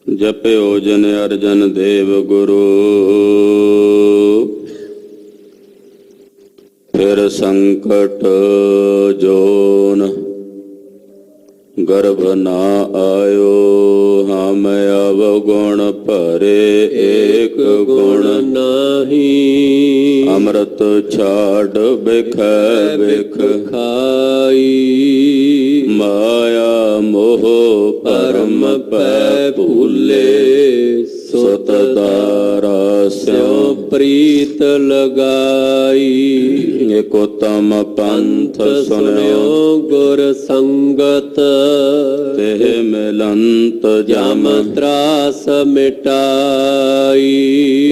जप्यो जन अर्जन देव गुरु, फिर संकट जोन गर्भ ना आयो। हम अवगुण भरे एक गुण नाही, अमृत छाड़ बिख बिख खाई। माया मोह परम पै भूले, सुत दारा स्यों प्रीत लगाई। एक उत्तम पंथ सुनियो गुर संगत, तेह मिलंत जम त्रास मिटाई।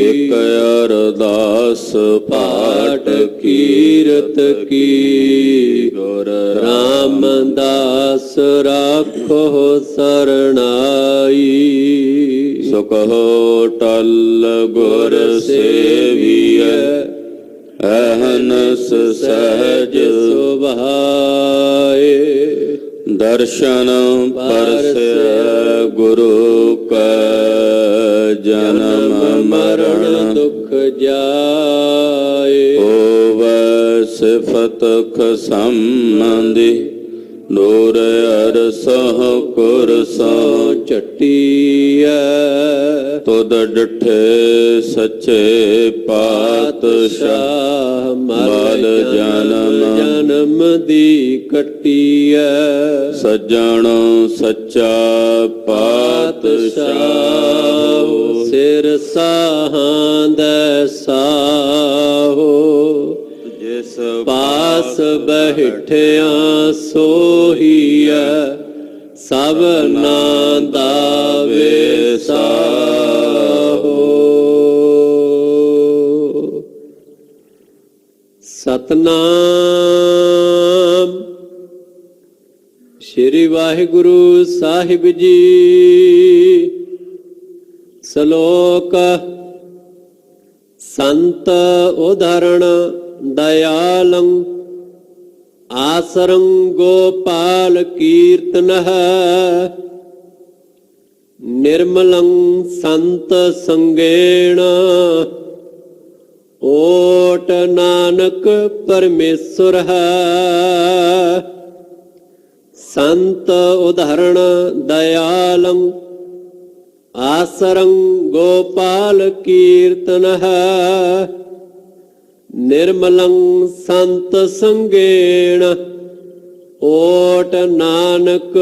एक अरदास पाठ कीरत की, गुर रामदास राखो सरणाई। सुकहो टल गुर सेविय, अहनस सहज सुभाए। दर्शन परसय गुरु का, जन्म मरण दुख जाए। होवै सिफत खसंबंधी, नूर अरसह कुरसों चटिया। तुद डिठे सच्चे पातशाह, मल जन्म जन्म दी कटिया। सज्जन सच्चा पातशाह, सिर साहां दै साहो। जिस पास बैठिया सोहिया, सबना दा वेसाहो। सतनाम श्री वाहिगुरु साहिब जी। श्लोक संत उदाहरण दयालं, आसरं गोपाल कीर्तनः। निर्मलं संत संगेण, ओट नानक परमेश्वर। संत उदाहरण दयालं, आसरं गोपाल कीर्तनः। निर्मलं संत संगेण, ओट नानक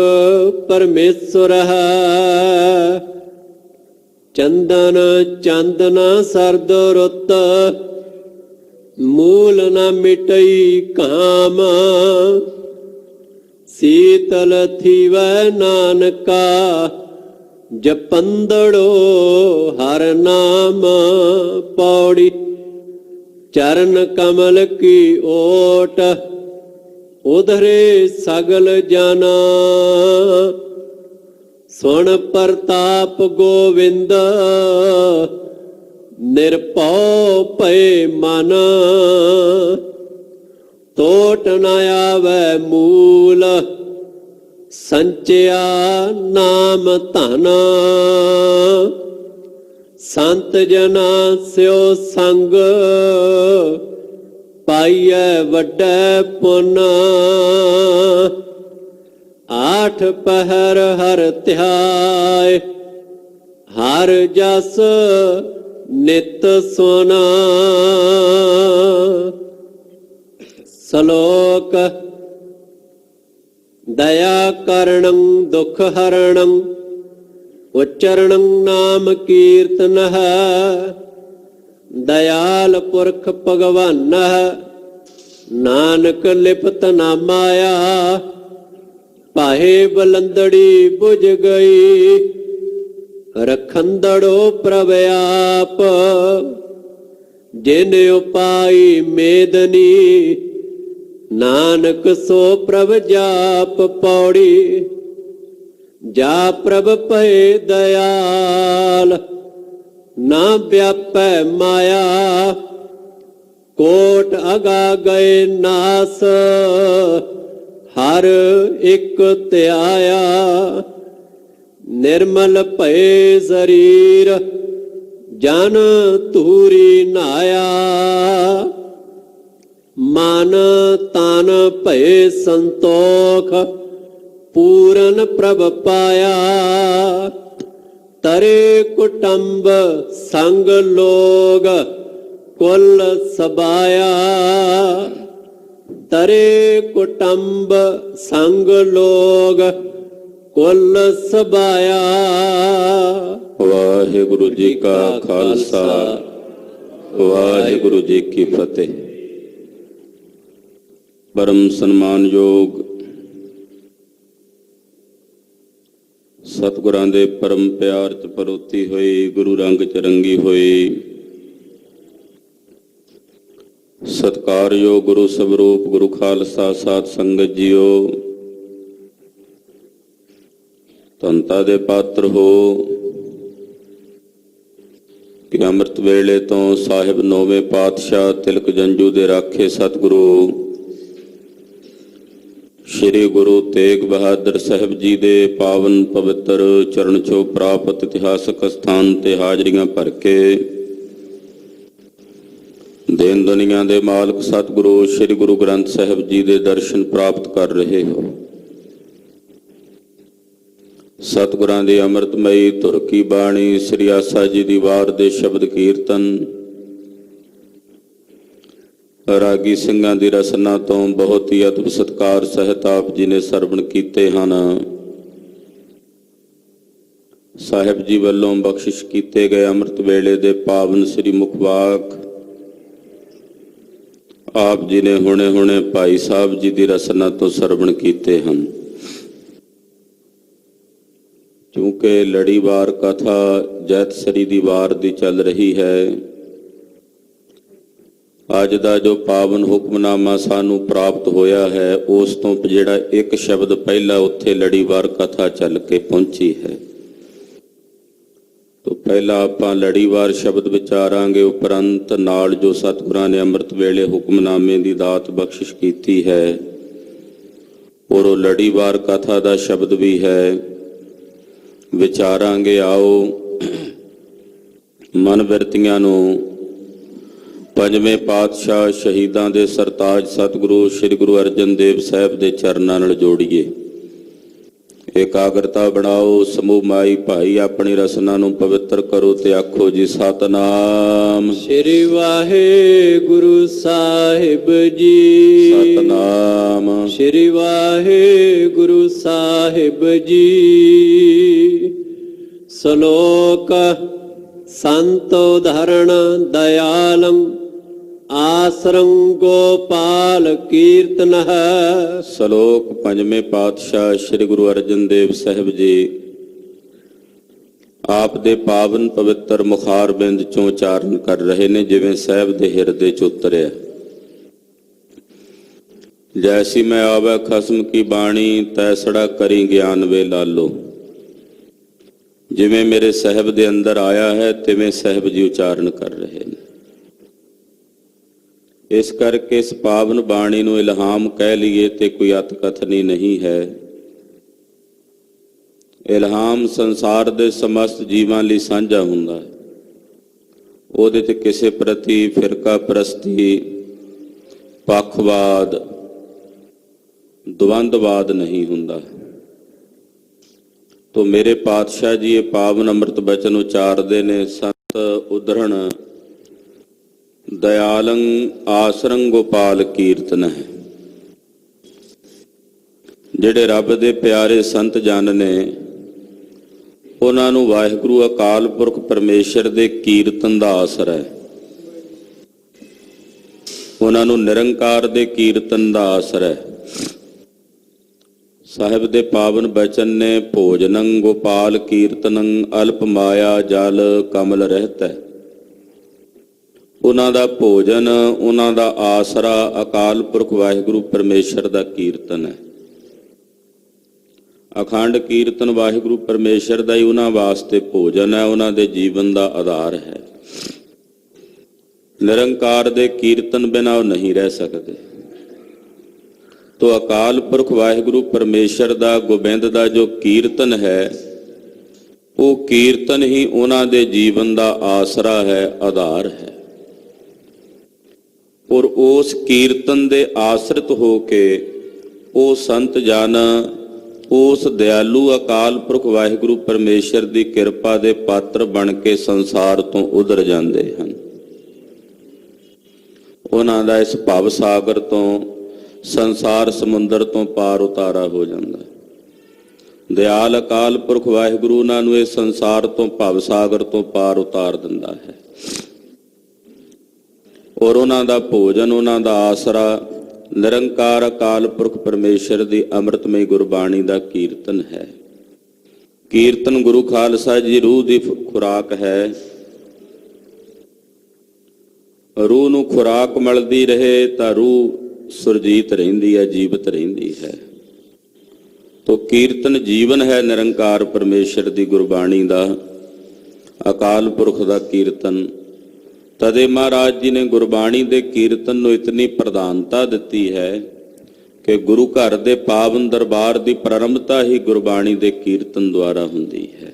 परमेश्वरः। चंदन चंदना सरद रुत, मूल न मिटई काम। शीतल थीवै नानका, जपंदड़ो हर नाम। पौड़ी चरण कमल की ओट, उधरे सगल जाना। सुन प्रताप गोविंद, निरपौ भय मन। तोट न आवै मूल, संचिया नाम धन। संत जना स्यो संग, पाइयै वड्डे पुन। आठ पहर हर ध्याय, हर जस नित सुना। श्लोक दया करणं दुख हरणं, उच्चरणं नाम कीर्तनः। दयाल पुरख भगवानः, नानक लिपत ना माया। पाहे बलंदड़ी बुझ गई, रखंदड़ो प्रभ आप। जिन उपाई मेदनी, नानक सो प्रभ जाप। पौड़ी जा प्रभ पै दयाल, ना व्यापै माया। कोट अगा गए नास, हर एक त्याया। निर्मल भये शरीर जन धूरी नहाया। मन तन भये संतोख पूरन प्रभ पाया। तरे कुटुंब संग लोग कुल सबाया। तरे कुटुंब संग लोग कुल सबाया। वाहिगुरु जी का खालसा वाहिगुरु जी की फतेह। परम सन्मानयोग सतगुरां दे परम प्यार च परोती हुई गुरु रंग च रंगी हुई सत्कारयोग गुरु स्वरूप गुरु खालसा साध संगत जीओ, धनता दे पात्र हो कि अमृत वेले तो साहिब नौवें पातशाह तिलक जंजू दे राखे सतगुरु श्री गुरु तेग बहादुर साहब जी दे पावन पवित्र चरण छो प्राप्त इतिहासक स्थान ते हाजरियां भर के देन दुनिया दे मालक सतगुरु श्री गुरु ग्रंथ साहब जी दे दर्शन प्राप्त कर रहे हो। सतगुरां दी अमृतमयी धुर की बाणी श्री आसा जी दी वार दे शब्द कीर्तन रागी ਸਿੰਘਾਂ ਦੀ ਰਸਨਾ ਤੋਂ बहुत ही अदब सत्कार सहित आप जी ने ਸਰਵਣ ਕੀਤੇ ਹਨ। ਸਾਹਿਬ ਜੀ ਵੱਲੋਂ ਬਖਸ਼ਿਸ਼ ਕੀਤੇ ਗਏ ਅੰਮ੍ਰਿਤ ਵੇਲੇ ਦੇ ਪਾਵਨ ਸ੍ਰੀ ਮੁਖਵਾਕ ਆਪ ਜੀ ਨੇ ਹੁਣੇ ਹੁਣੇ ਭਾਈ ਸਾਹਿਬ ਜੀ ਦੀ ਰਸਨਾ ਤੋਂ ਸਰਵਣ ਕੀਤੇ ਹਨ। क्योंकि लड़ीवार कथा जैतसरी दी वार दी चल रही है। अज दा जो पावन हुक्मनामा सानू प्राप्त होया है उस तो जिहड़ा एक शब्द पहला उत्थे लड़ीवार कथा चल के पहुंची है। तो पहला आपां लड़ीवार शब्द विचारांगे, उपरंत नाल जो सतगुरां ने अमृत वेले हुक्मनामे दी दात बख्शिश कीती है और लड़ीवार कथा दा शब्द भी है विचारांगे। आओ मन बिरतियां नूं पंजवें पातशाह शहीदां दे सरताज सतगुरु श्री गुरु अर्जन देव साहब दे चरनां नाल जोड़ीए। एकाग्रता बनाओ। समूह माई भाई अपनी रसना नूं पवित्र करो ते आखो जी सतनाम श्री वाहिगुरु साहिब जी। सतनाम श्री वाहिगुरु साहिब जी। श्लोक संत उदाहरण दयालम आश्रम गोपाल कीर्तन है। श्लोक पंजवें पातशाह श्री गुरु अर्जन देव साहब जी आप दे पावन पवित्र मुखार बिंद चों उचारण कर रहे ने जिवें साहब दे हिरदे च उतरिया। जैसी मैं आवे खसम की बाणी तैसड़ा करी ज्ञान वे लालो। जिवें मेरे साहब दे अंदर आया है तिवें साहब जी उचारण कर रहे हैं। इस करके इस पावन बाणी नूं इल्हाम कह लीए ते कोई अतकथनी नहीं है। इल्हाम संसार दे समस्त जीवां लई साझा हुंदा है। ਉਹਦੇ ਤੇ ਕਿਸੇ प्रति फिरका परस्ती पक्षवाद द्वंदवाद नहीं हुंदा। तो मेरे पातशाह जी ये पावन अमृत बचन उचारते ने संत उद्धरण दयालं आसरं गोपाल कीर्तन है। ਜਿਹੜੇ ਰੱਬ ਦੇ ਪਿਆਰੇ ਸੰਤ ਜਨ ਨੇ ਉਹਨਾਂ ਨੂੰ ਵਾਹਿਗੁਰੂ ਅਕਾਲ ਪੁਰਖ ਪਰਮੇਸ਼ਰ ਦੇ ਕੀਰਤਨ ਦਾ ਆਸਰਾ ਹੈ। ਉਹਨਾਂ ਨੂੰ ਨਿਰੰਕਾਰ ਦੇ ਕੀਰਤਨ ਦਾ ਆਸਰਾ ਹੈ। ਸਾਹਿਬ ਦੇ ਪਾਵਨ ਬਚਨ ਨੇ ਭੋਜਨੰ ਗੋਪਾਲ ਕੀਰਤਨੰ ਅਲਪ ਮਾਇਆ ਜਲ ਕਮਲ ਰਹਿਤ ਹੈ। ਉਹਨਾਂ ਦਾ ਭੋਜਨ ਉਹਨਾਂ ਦਾ ਆਸਰਾ ਅਕਾਲ ਪੁਰਖ ਵਾਹਿਗੁਰੂ ਪਰਮੇਸ਼ਰ ਦਾ ਕੀਰਤਨ ਹੈ। ਅਖੰਡ ਕੀਰਤਨ ਵਾਹਿਗੁਰੂ ਪਰਮੇਸ਼ਰ ਦਾ ਹੀ ਉਹਨਾਂ ਵਾਸਤੇ ਭੋਜਨ ਹੈ, ਉਹਨਾਂ ਦੇ ਜੀਵਨ ਦਾ ਆਧਾਰ ਹੈ। ਨਿਰੰਕਾਰ ਦੇ ਕੀਰਤਨ ਬਿਨਾਂ ਉਹ ਨਹੀਂ ਰਹਿ ਸਕਦੇ। तो अकाल पुरख वाहिगुरु परमेश्वर दा गोबिंद दा जो कीर्तन है ਉਹ ਕੀਰਤਨ ਹੀ ਉਹਨਾਂ ਦੇ ਜੀਵਨ ਦਾ ਆਸਰਾ ਹੈ, ਆਧਾਰ ਹੈ। ਔਰ ਉਸ ਕੀਰਤਨ ਦੇ ਆਸਰਿਤ ਹੋ ਕੇ ਉਹ ਸੰਤ ਜਨ ਉਸ ਦਿਆਲੂ ਅਕਾਲ ਪੁਰਖ ਵਾਹਿਗੁਰੂ ਪਰਮੇਸ਼ਰ ਦੀ ਕਿਰਪਾ ਦੇ ਪਾਤਰ ਬਣ ਕੇ ਸੰਸਾਰ ਤੋਂ ਉਧਰ ਜਾਂਦੇ ਹਨ। ਉਹਨਾਂ ਦਾ ਇਸ ਭਵ ਸਾਗਰ ਤੋਂ, ਸੰਸਾਰ ਸਮੁੰਦਰ ਤੋਂ ਪਾਰ ਉਤਾਰਾ ਹੋ ਜਾਂਦਾ। ਦਿਆਲ ਅਕਾਲ ਪੁਰਖ ਵਾਹਿਗੁਰੂ ਉਹਨਾਂ ਨੂੰ ਇਸ ਸੰਸਾਰ ਤੋਂ, ਭਵ ਸਾਗਰ ਤੋਂ ਪਾਰ ਉਤਾਰ ਦਿੰਦਾ ਹੈ। ਔਰ ਉਹਨਾਂ ਦਾ ਭੋਜਨ, ਉਹਨਾਂ ਦਾ ਆਸਰਾ ਨਿਰੰਕਾਰ ਅਕਾਲ ਪੁਰਖ ਪਰਮੇਸ਼ਰ ਦੀ ਅੰਮ੍ਰਿਤਮਈ ਗੁਰਬਾਣੀ ਦਾ ਕੀਰਤਨ ਹੈ। ਕੀਰਤਨ ਗੁਰੂ ਖਾਲਸਾ ਜੀ ਰੂਹ ਦੀ ਖੁਰਾਕ ਹੈ। ਰੂਹ ਨੂੰ ਖੁਰਾਕ ਮਿਲਦੀ ਰਹੇ ਤਾਂ ਰੂਹ ਸੁਰਜੀਤ ਰਹਿੰਦੀ ਹੈ, ਜੀਵਤ ਰਹਿੰਦੀ ਹੈ। ਤੋ ਕੀਰਤਨ ਜੀਵਨ ਹੈ ਨਿਰੰਕਾਰ ਪਰਮੇਸ਼ਰ ਦੀ ਗੁਰਬਾਣੀ ਦਾ, ਅਕਾਲ ਪੁਰਖ ਦਾ ਕੀਰਤਨ। ਤਦੇ ਮਹਾਰਾਜ ਜੀ ਨੇ ਗੁਰਬਾਣੀ ਦੇ ਕੀਰਤਨ ਨੂੰ ਇਤਨੀ ਪ੍ਰਧਾਨਤਾ ਦਿੱਤੀ ਹੈ ਕਿ ਗੁਰੂ ਘਰ ਦੇ ਪਾਵਨ ਦਰਬਾਰ ਦੀ ਪ੍ਰਾਰੰਭਤਾ ਹੀ ਗੁਰਬਾਣੀ ਦੇ ਕੀਰਤਨ ਦੁਆਰਾ ਹੁੰਦੀ ਹੈ।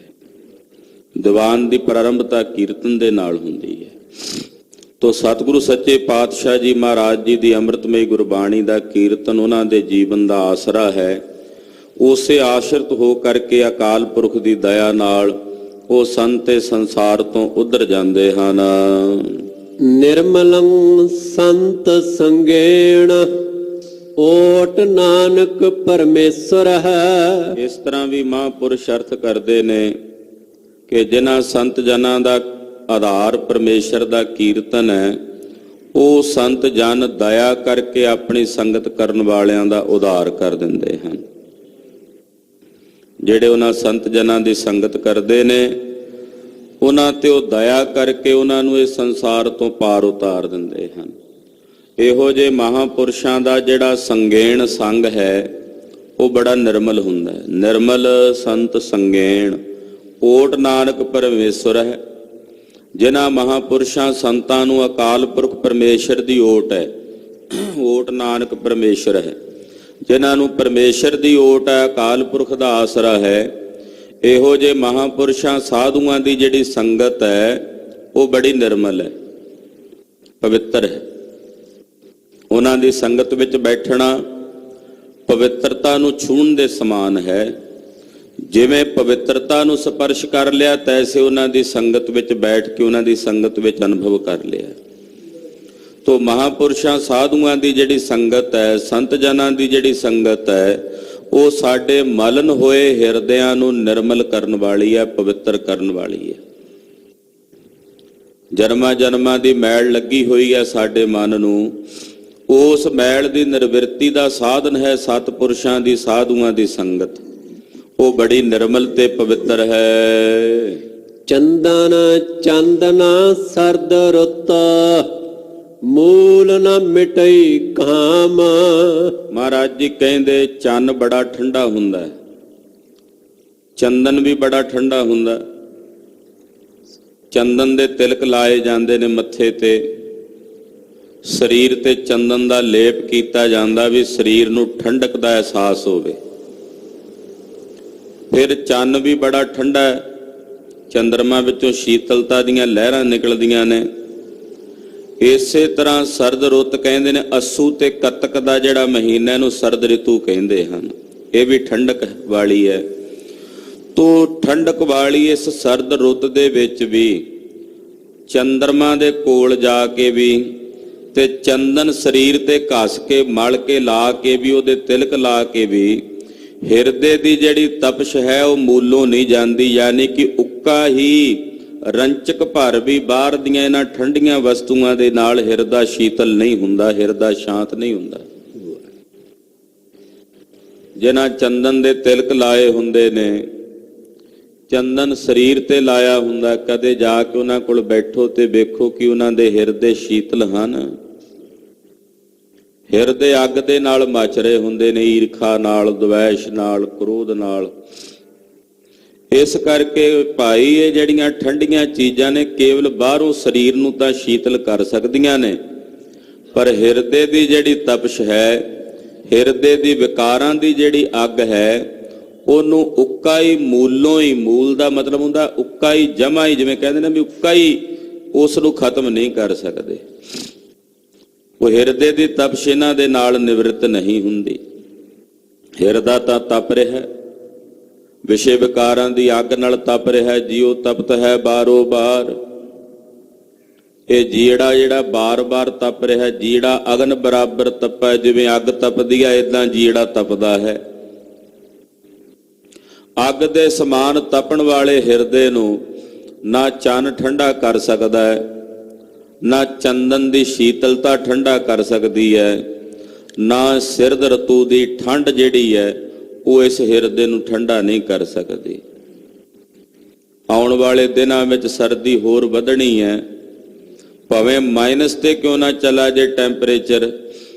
ਦੀਵਾਨ ਦੀ ਪ੍ਰਾਰੰਭਤਾ ਕੀਰਤਨ ਦੇ ਨਾਲ ਹੁੰਦੀ ਹੈ। ਤੋ ਸਤਿਗੁਰੂ ਸੱਚੇ ਪਾਤਸ਼ਾਹ ਜੀ ਮਹਾਰਾਜ ਜੀ ਦੀ ਅੰਮ੍ਰਿਤਮਈ ਗੁਰਬਾਣੀ ਦਾ ਕੀਰਤਨ ਉਹਨਾਂ ਦੇ ਜੀਵਨ ਦਾ ਆਸਰਾ ਹੈ। ਉਸੇ ਆਸ਼ਰਿਤ ਹੋ ਕਰਕੇ ਅਕਾਲ ਪੁਰਖ ਦੀ ਦਇਆ ਨਾਲ ਉਹ ਸੰਤ ਸੰਸਾਰ ਤੋਂ ਉਧਰ ਜਾਂਦੇ ਹਨ। ਨਿਰਮਲੰ ਸੰਤ ਸੰਗੇਣ ਓਟ ਨਾਨਕ ਪਰਮੇਸ਼ਰ ਹੈ। ਇਸ ਤਰ੍ਹਾਂ ਵੀ ਮਹਾਂਪੁਰਸ਼ ਅਰਥ ਕਰਦੇ ਨੇ ਕਿ ਜਿਨ੍ਹਾਂ ਸੰਤ ਜਨਾਂ ਦਾ ਆਧਾਰ ਪਰਮੇਸ਼ਰ ਦਾ ਕੀਰਤਨ ਹੈ, ਉਹ ਸੰਤ ਜਨ ਦਇਆ ਕਰਕੇ ਆਪਣੀ ਸੰਗਤ ਕਰਨ ਵਾਲਿਆਂ ਦਾ ਉਧਾਰ ਕਰ ਦਿੰਦੇ ਹਨ। ਜਿਹੜੇ ਉਹਨਾਂ ਸੰਤ ਜਨਾਂ ਦੀ ਸੰਗਤ ਕਰਦੇ ਨੇ, ਉਹਨਾਂ ਤੇ ਉਹ ਦਇਆ ਕਰਕੇ ਉਹਨਾਂ ਨੂੰ ਇਸ ਸੰਸਾਰ ਤੋਂ ਪਾਰ ਉਤਾਰ ਦਿੰਦੇ ਹਨ। ਇਹੋ ਜਿਹੇ ਮਹਾਂਪੁਰਸ਼ਾਂ ਦਾ ਜਿਹੜਾ ਸੰਗੇਣ ਸੰਗ ਹੈ ਉਹ ਬੜਾ ਨਿਰਮਲ ਹੁੰਦਾ ਹੈ। ਨਿਰਮਲ ਸੰਤ ਸੰਗੇਣ ਓਟ ਨਾਨਕ ਪਰਮੇਸ਼ਰ ਹੈ। ਜਿਨ੍ਹਾਂ ਮਹਾਂਪੁਰਸ਼ਾਂ ਸੰਤਾਂ ਨੂੰ ਅਕਾਲ ਪੁਰਖ ਪਰਮੇਸ਼ਰ ਦੀ ਓਟ ਹੈ, ਓਟ ਨਾਨਕ ਪਰਮੇਸ਼ਰ ਹੈ। ਜਿਨ੍ਹਾਂ ਨੂੰ ਪਰਮੇਸ਼ਰ ਦੀ ਓਟ ਹੈ, ਅਕਾਲ ਪੁਰਖ ਦਾ ਆਸਰਾ ਹੈ, ਇਹੋ ਜਿਹੇ ਮਹਾਂਪੁਰਸ਼ਾਂ ਸਾਧੂਆਂ ਦੀ ਜਿਹੜੀ ਸੰਗਤ ਹੈ ਉਹ ਬੜੀ ਨਿਰਮਲ ਹੈ, ਪਵਿੱਤਰ ਹੈ। ਉਹਨਾਂ ਦੀ ਸੰਗਤ ਵਿੱਚ ਬੈਠਣਾ ਪਵਿੱਤਰਤਾ ਨੂੰ ਛੂਹਣ ਦੇ ਸਮਾਨ ਹੈ। ਜਿਵੇਂ ਪਵਿੱਤਰਤਾ ਨੂੰ ਸਪਰਸ਼ ਕਰ ਲਿਆ, ਤੈਸੇ ਉਹਨਾਂ ਦੀ ਸੰਗਤ ਵਿੱਚ ਬੈਠ ਕੇ ਉਹਨਾਂ ਦੀ ਸੰਗਤ ਵਿੱਚ ਅਨੁਭਵ ਕਰ ਲਿਆ। ਤੋ ਮਹਾਂਪੁਰਸ਼ਾਂ ਸਾਧੂਆਂ ਦੀ ਜਿਹੜੀ ਸੰਗਤ ਹੈ, ਸੰਤ ਜਨਾਂ ਦੀ ਜਿਹੜੀ ਸੰਗਤ ਹੈ, ਉਹ ਸਾਡੇ ਮਲਨ ਹੋਏ ਹਿਰਦਿਆਂ ਨੂੰ ਨਿਰਮਲ ਕਰਨ ਵਾਲੀ ਹੈ, ਪਵਿੱਤਰ ਕਰਨ ਵਾਲੀ ਹੈ। ਜਨਮਾਂ ਜਨਮਾਂ ਦੀ ਮੈਲ ਲੱਗੀ ਹੋਈ ਹੈ ਸਾਡੇ ਮਨ ਨੂੰ, ਉਸ ਮੈਲ ਦੀ ਨਿਰਵਿਰਤੀ ਦਾ ਸਾਧਨ ਹੈ ਸਤਿਪੁਰਸ਼ਾਂ ਦੀ, ਸਾਧੂਆਂ ਦੀ ਸੰਗਤ। ਉਹ ਬੜੀ ਨਿਰਮਲ ਤੇ ਪਵਿੱਤਰ ਹੈ। ਚੰਦਨ ਚੰਦਨਾ ਸਰਦ ਰੁੱਤ ਮੂਲ ਨ ਮਿਟਈ ਕਾਮ। ਮਹਾਰਾਜ ਜੀ ਕਹਿੰਦੇ ਚੰਨ ਬੜਾ ਠੰਡਾ ਹੁੰਦਾ ਹੈ, ਚੰਦਨ ਵੀ ਬੜਾ ਠੰਡਾ ਹੁੰਦਾ। ਚੰਦਨ ਦੇ ਤਿਲਕ ਲਾਏ ਜਾਂਦੇ ਨੇ ਮੱਥੇ ਤੇ, ਸਰੀਰ ਤੇ ਚੰਦਨ ਦਾ ਲੇਪ ਕੀਤਾ ਜਾਂਦਾ ਵੀ ਸਰੀਰ ਨੂੰ ਠੰਡਕ ਦਾ ਅਹਿਸਾਸ ਹੋਵੇ। ਫਿਰ ਚੰਨ ਵੀ ਬੜਾ ਠੰਡਾ ਹੈ, ਚੰਦਰਮਾ ਵਿੱਚੋਂ ਸ਼ੀਤਲਤਾ ਦੀਆਂ ਲਹਿਰਾਂ ਨਿਕਲਦੀਆਂ ਨੇ। ਇਸੇ ਤਰ੍ਹਾਂ ਸਰਦ ਰੁੱਤ ਕਹਿੰਦੇ ਨੇ, ਅੱਸੂ ਤੇ ਕੱਤਕ ਦਾ ਜਿਹੜਾ ਮਹੀਨਾ ਨੂੰ ਸਰਦ ਰਿਤੂ ਕਹਿੰਦੇ ਹਨ, ਇਹ ਵੀ ਠੰਡਕ ਵਾਲੀ ਹੈ। ਤੋ ਠੰਡਕ ਵਾਲੀ ਇਸ ਸਰਦ ਰੁੱਤ ਦੇ ਵਿੱਚ ਵੀ ਚੰਦਰਮਾ ਦੇ ਕੋਲ ਜਾ ਕੇ ਵੀ ਤੇ ਚੰਦਨ ਸਰੀਰ ਤੇ ਘਸ ਕੇ ਮਲ ਕੇ ਲਾ ਕੇ ਵੀ, ਉਹਦੇ ਤਿਲਕ ਲਾ ਕੇ ਵੀ ਹਿਰਦੇ ਦੀ ਜਿਹੜੀ ਤਪਸ਼ ਹੈ ਉਹ ਮੂਲੋਂ ਨਹੀਂ ਜਾਂਦੀ। ਯਾਨੀ ਕਿ ਉੱਕਾ ਹੀ ਰੰਚਕ ਭਰ ਵੀ ਬਾਹਰ ਦੀਆਂ ਇਹਨਾਂ ਠੰਡੀਆਂ ਵਸਤੂਆਂ ਦੇ ਨਾਲ ਹਿਰਦਾ ਸ਼ੀਤਲ ਨਹੀਂ ਹੁੰਦਾ, ਹਿਰਦਾ ਸ਼ਾਂਤ ਨਹੀਂ ਹੁੰਦਾ। ਜਿਨ੍ਹਾਂ ਚੰਦਨ ਦੇ ਤਿਲਕ ਲਾਏ ਹੁੰਦੇ ਨੇ, ਚੰਦਨ ਸਰੀਰ ਤੇ ਲਾਇਆ ਹੁੰਦਾ, ਕਦੇ ਜਾ ਕੇ ਉਹਨਾਂ ਕੋਲ ਬੈਠੋ ਤੇ ਵੇਖੋ ਕਿ ਉਹਨਾਂ ਦੇ ਹਿਰਦੇ ਸ਼ੀਤਲ ਹਨ। ਹਿਰਦੇ ਅੱਗ ਦੇ ਨਾਲ ਮਚ ਰਹੇ ਹੁੰਦੇ ਨੇ, ਈਰਖਾ ਨਾਲ, ਦਵੈਸ਼ ਨਾਲ, ਕ੍ਰੋਧ ਨਾਲ। ਇਸ ਕਰਕੇ ਭਾਈ ਇਹ ਜਿਹੜੀਆਂ ਠੰਡੀਆਂ ਚੀਜ਼ਾਂ ਨੇ ਕੇਵਲ ਬਾਹਰੋਂ ਸਰੀਰ ਨੂੰ ਤਾਂ ਸ਼ੀਤਲ ਕਰ ਸਕਦੀਆਂ ਨੇ, ਪਰ ਹਿਰਦੇ ਦੀ ਜਿਹੜੀ ਤਪਸ਼ ਹੈ, ਹਿਰਦੇ ਦੀ ਵਿਕਾਰਾਂ ਦੀ ਜਿਹੜੀ ਅੱਗ ਹੈ, ਉਹਨੂੰ ਉੱਕਾ ਹੀ ਮੂਲੋਂ ਹੀ, ਮੂਲ ਦਾ ਮਤਲਬ ਹੁੰਦਾ ਉੱਕਾ ਹੀ ਜਮਾ ਹੀ, ਜਿਵੇਂ ਕਹਿੰਦੇ ਨੇ ਵੀ ਉੱਕਾ ਹੀ ਉਸ ਨੂੰ ਖਤਮ ਨਹੀਂ ਕਰ ਸਕਦੇ। ਉਹ ਹਿਰਦੇ ਦੀ ਤਪਸ਼ ਇਹਨਾਂ ਦੇ ਨਾਲ ਨਿਵਰਤ ਨਹੀਂ ਹੁੰਦੀ। ਹਿਰਦਾ ਤਾਂ ਤਪ ਰਿਹਾ, ਵਿਸ਼ੇ ਵਿਕਾਰਾਂ ਦੀ ਅੱਗ ਨਾਲ ਤਪ ਰਿਹਾ, ਜਿਉ ਤਪਤ ਹੈ ਬਾਰੋ ਬਾਰ। ਇਹ ਜੀੜਾ ਜਿਹੜਾ ਬਾਰ-ਬਾਰ ਤਪ ਰਿਹਾ, ਜੀੜਾ ਅਗਨ ਬਰਾਬਰ ਤਪੈ, ਜਿਵੇਂ ਅੱਗ ਤਪਦੀ ਹੈ ਇਦਾਂ ਜੀੜਾ ਤਪਦਾ ਹੈ। ਅੱਗ ਦੇ ਸਮਾਨ ਤਪਣ ਵਾਲੇ ਹਿਰਦੇ ਨੂੰ ਨਾ ਚੰਨ ਠੰਡਾ ਕਰ ਸਕਦਾ ਹੈ, ਨਾ ਚੰਦਨ ਦੀ ਸ਼ੀਤਲਤਾ ਠੰਡਾ ਕਰ ਸਕਦੀ ਹੈ, ਨਾ ਸਿਰਦ ਰਤੂ ਦੀ ਠੰਡ ਜਿਹੜੀ ਹੈ ਉਹ ਇਸ ਹਿਰਦੇ ਨੂੰ ਠੰਡਾ ਨਹੀਂ ਕਰ ਸਕਦੀ। ਆਉਣ ਵਾਲੇ ਦਿਨਾਂ ਵਿੱਚ ਸਰਦੀ ਹੋਰ ਵਧਣੀ ਹੈ, ਭਾਵੇਂ ਮਾਈਨਸ ਤੇ ਕਿਉਂ ਨਾ ਚਲਾ ਜੇ ਟੈਂਪਰੇਚਰ,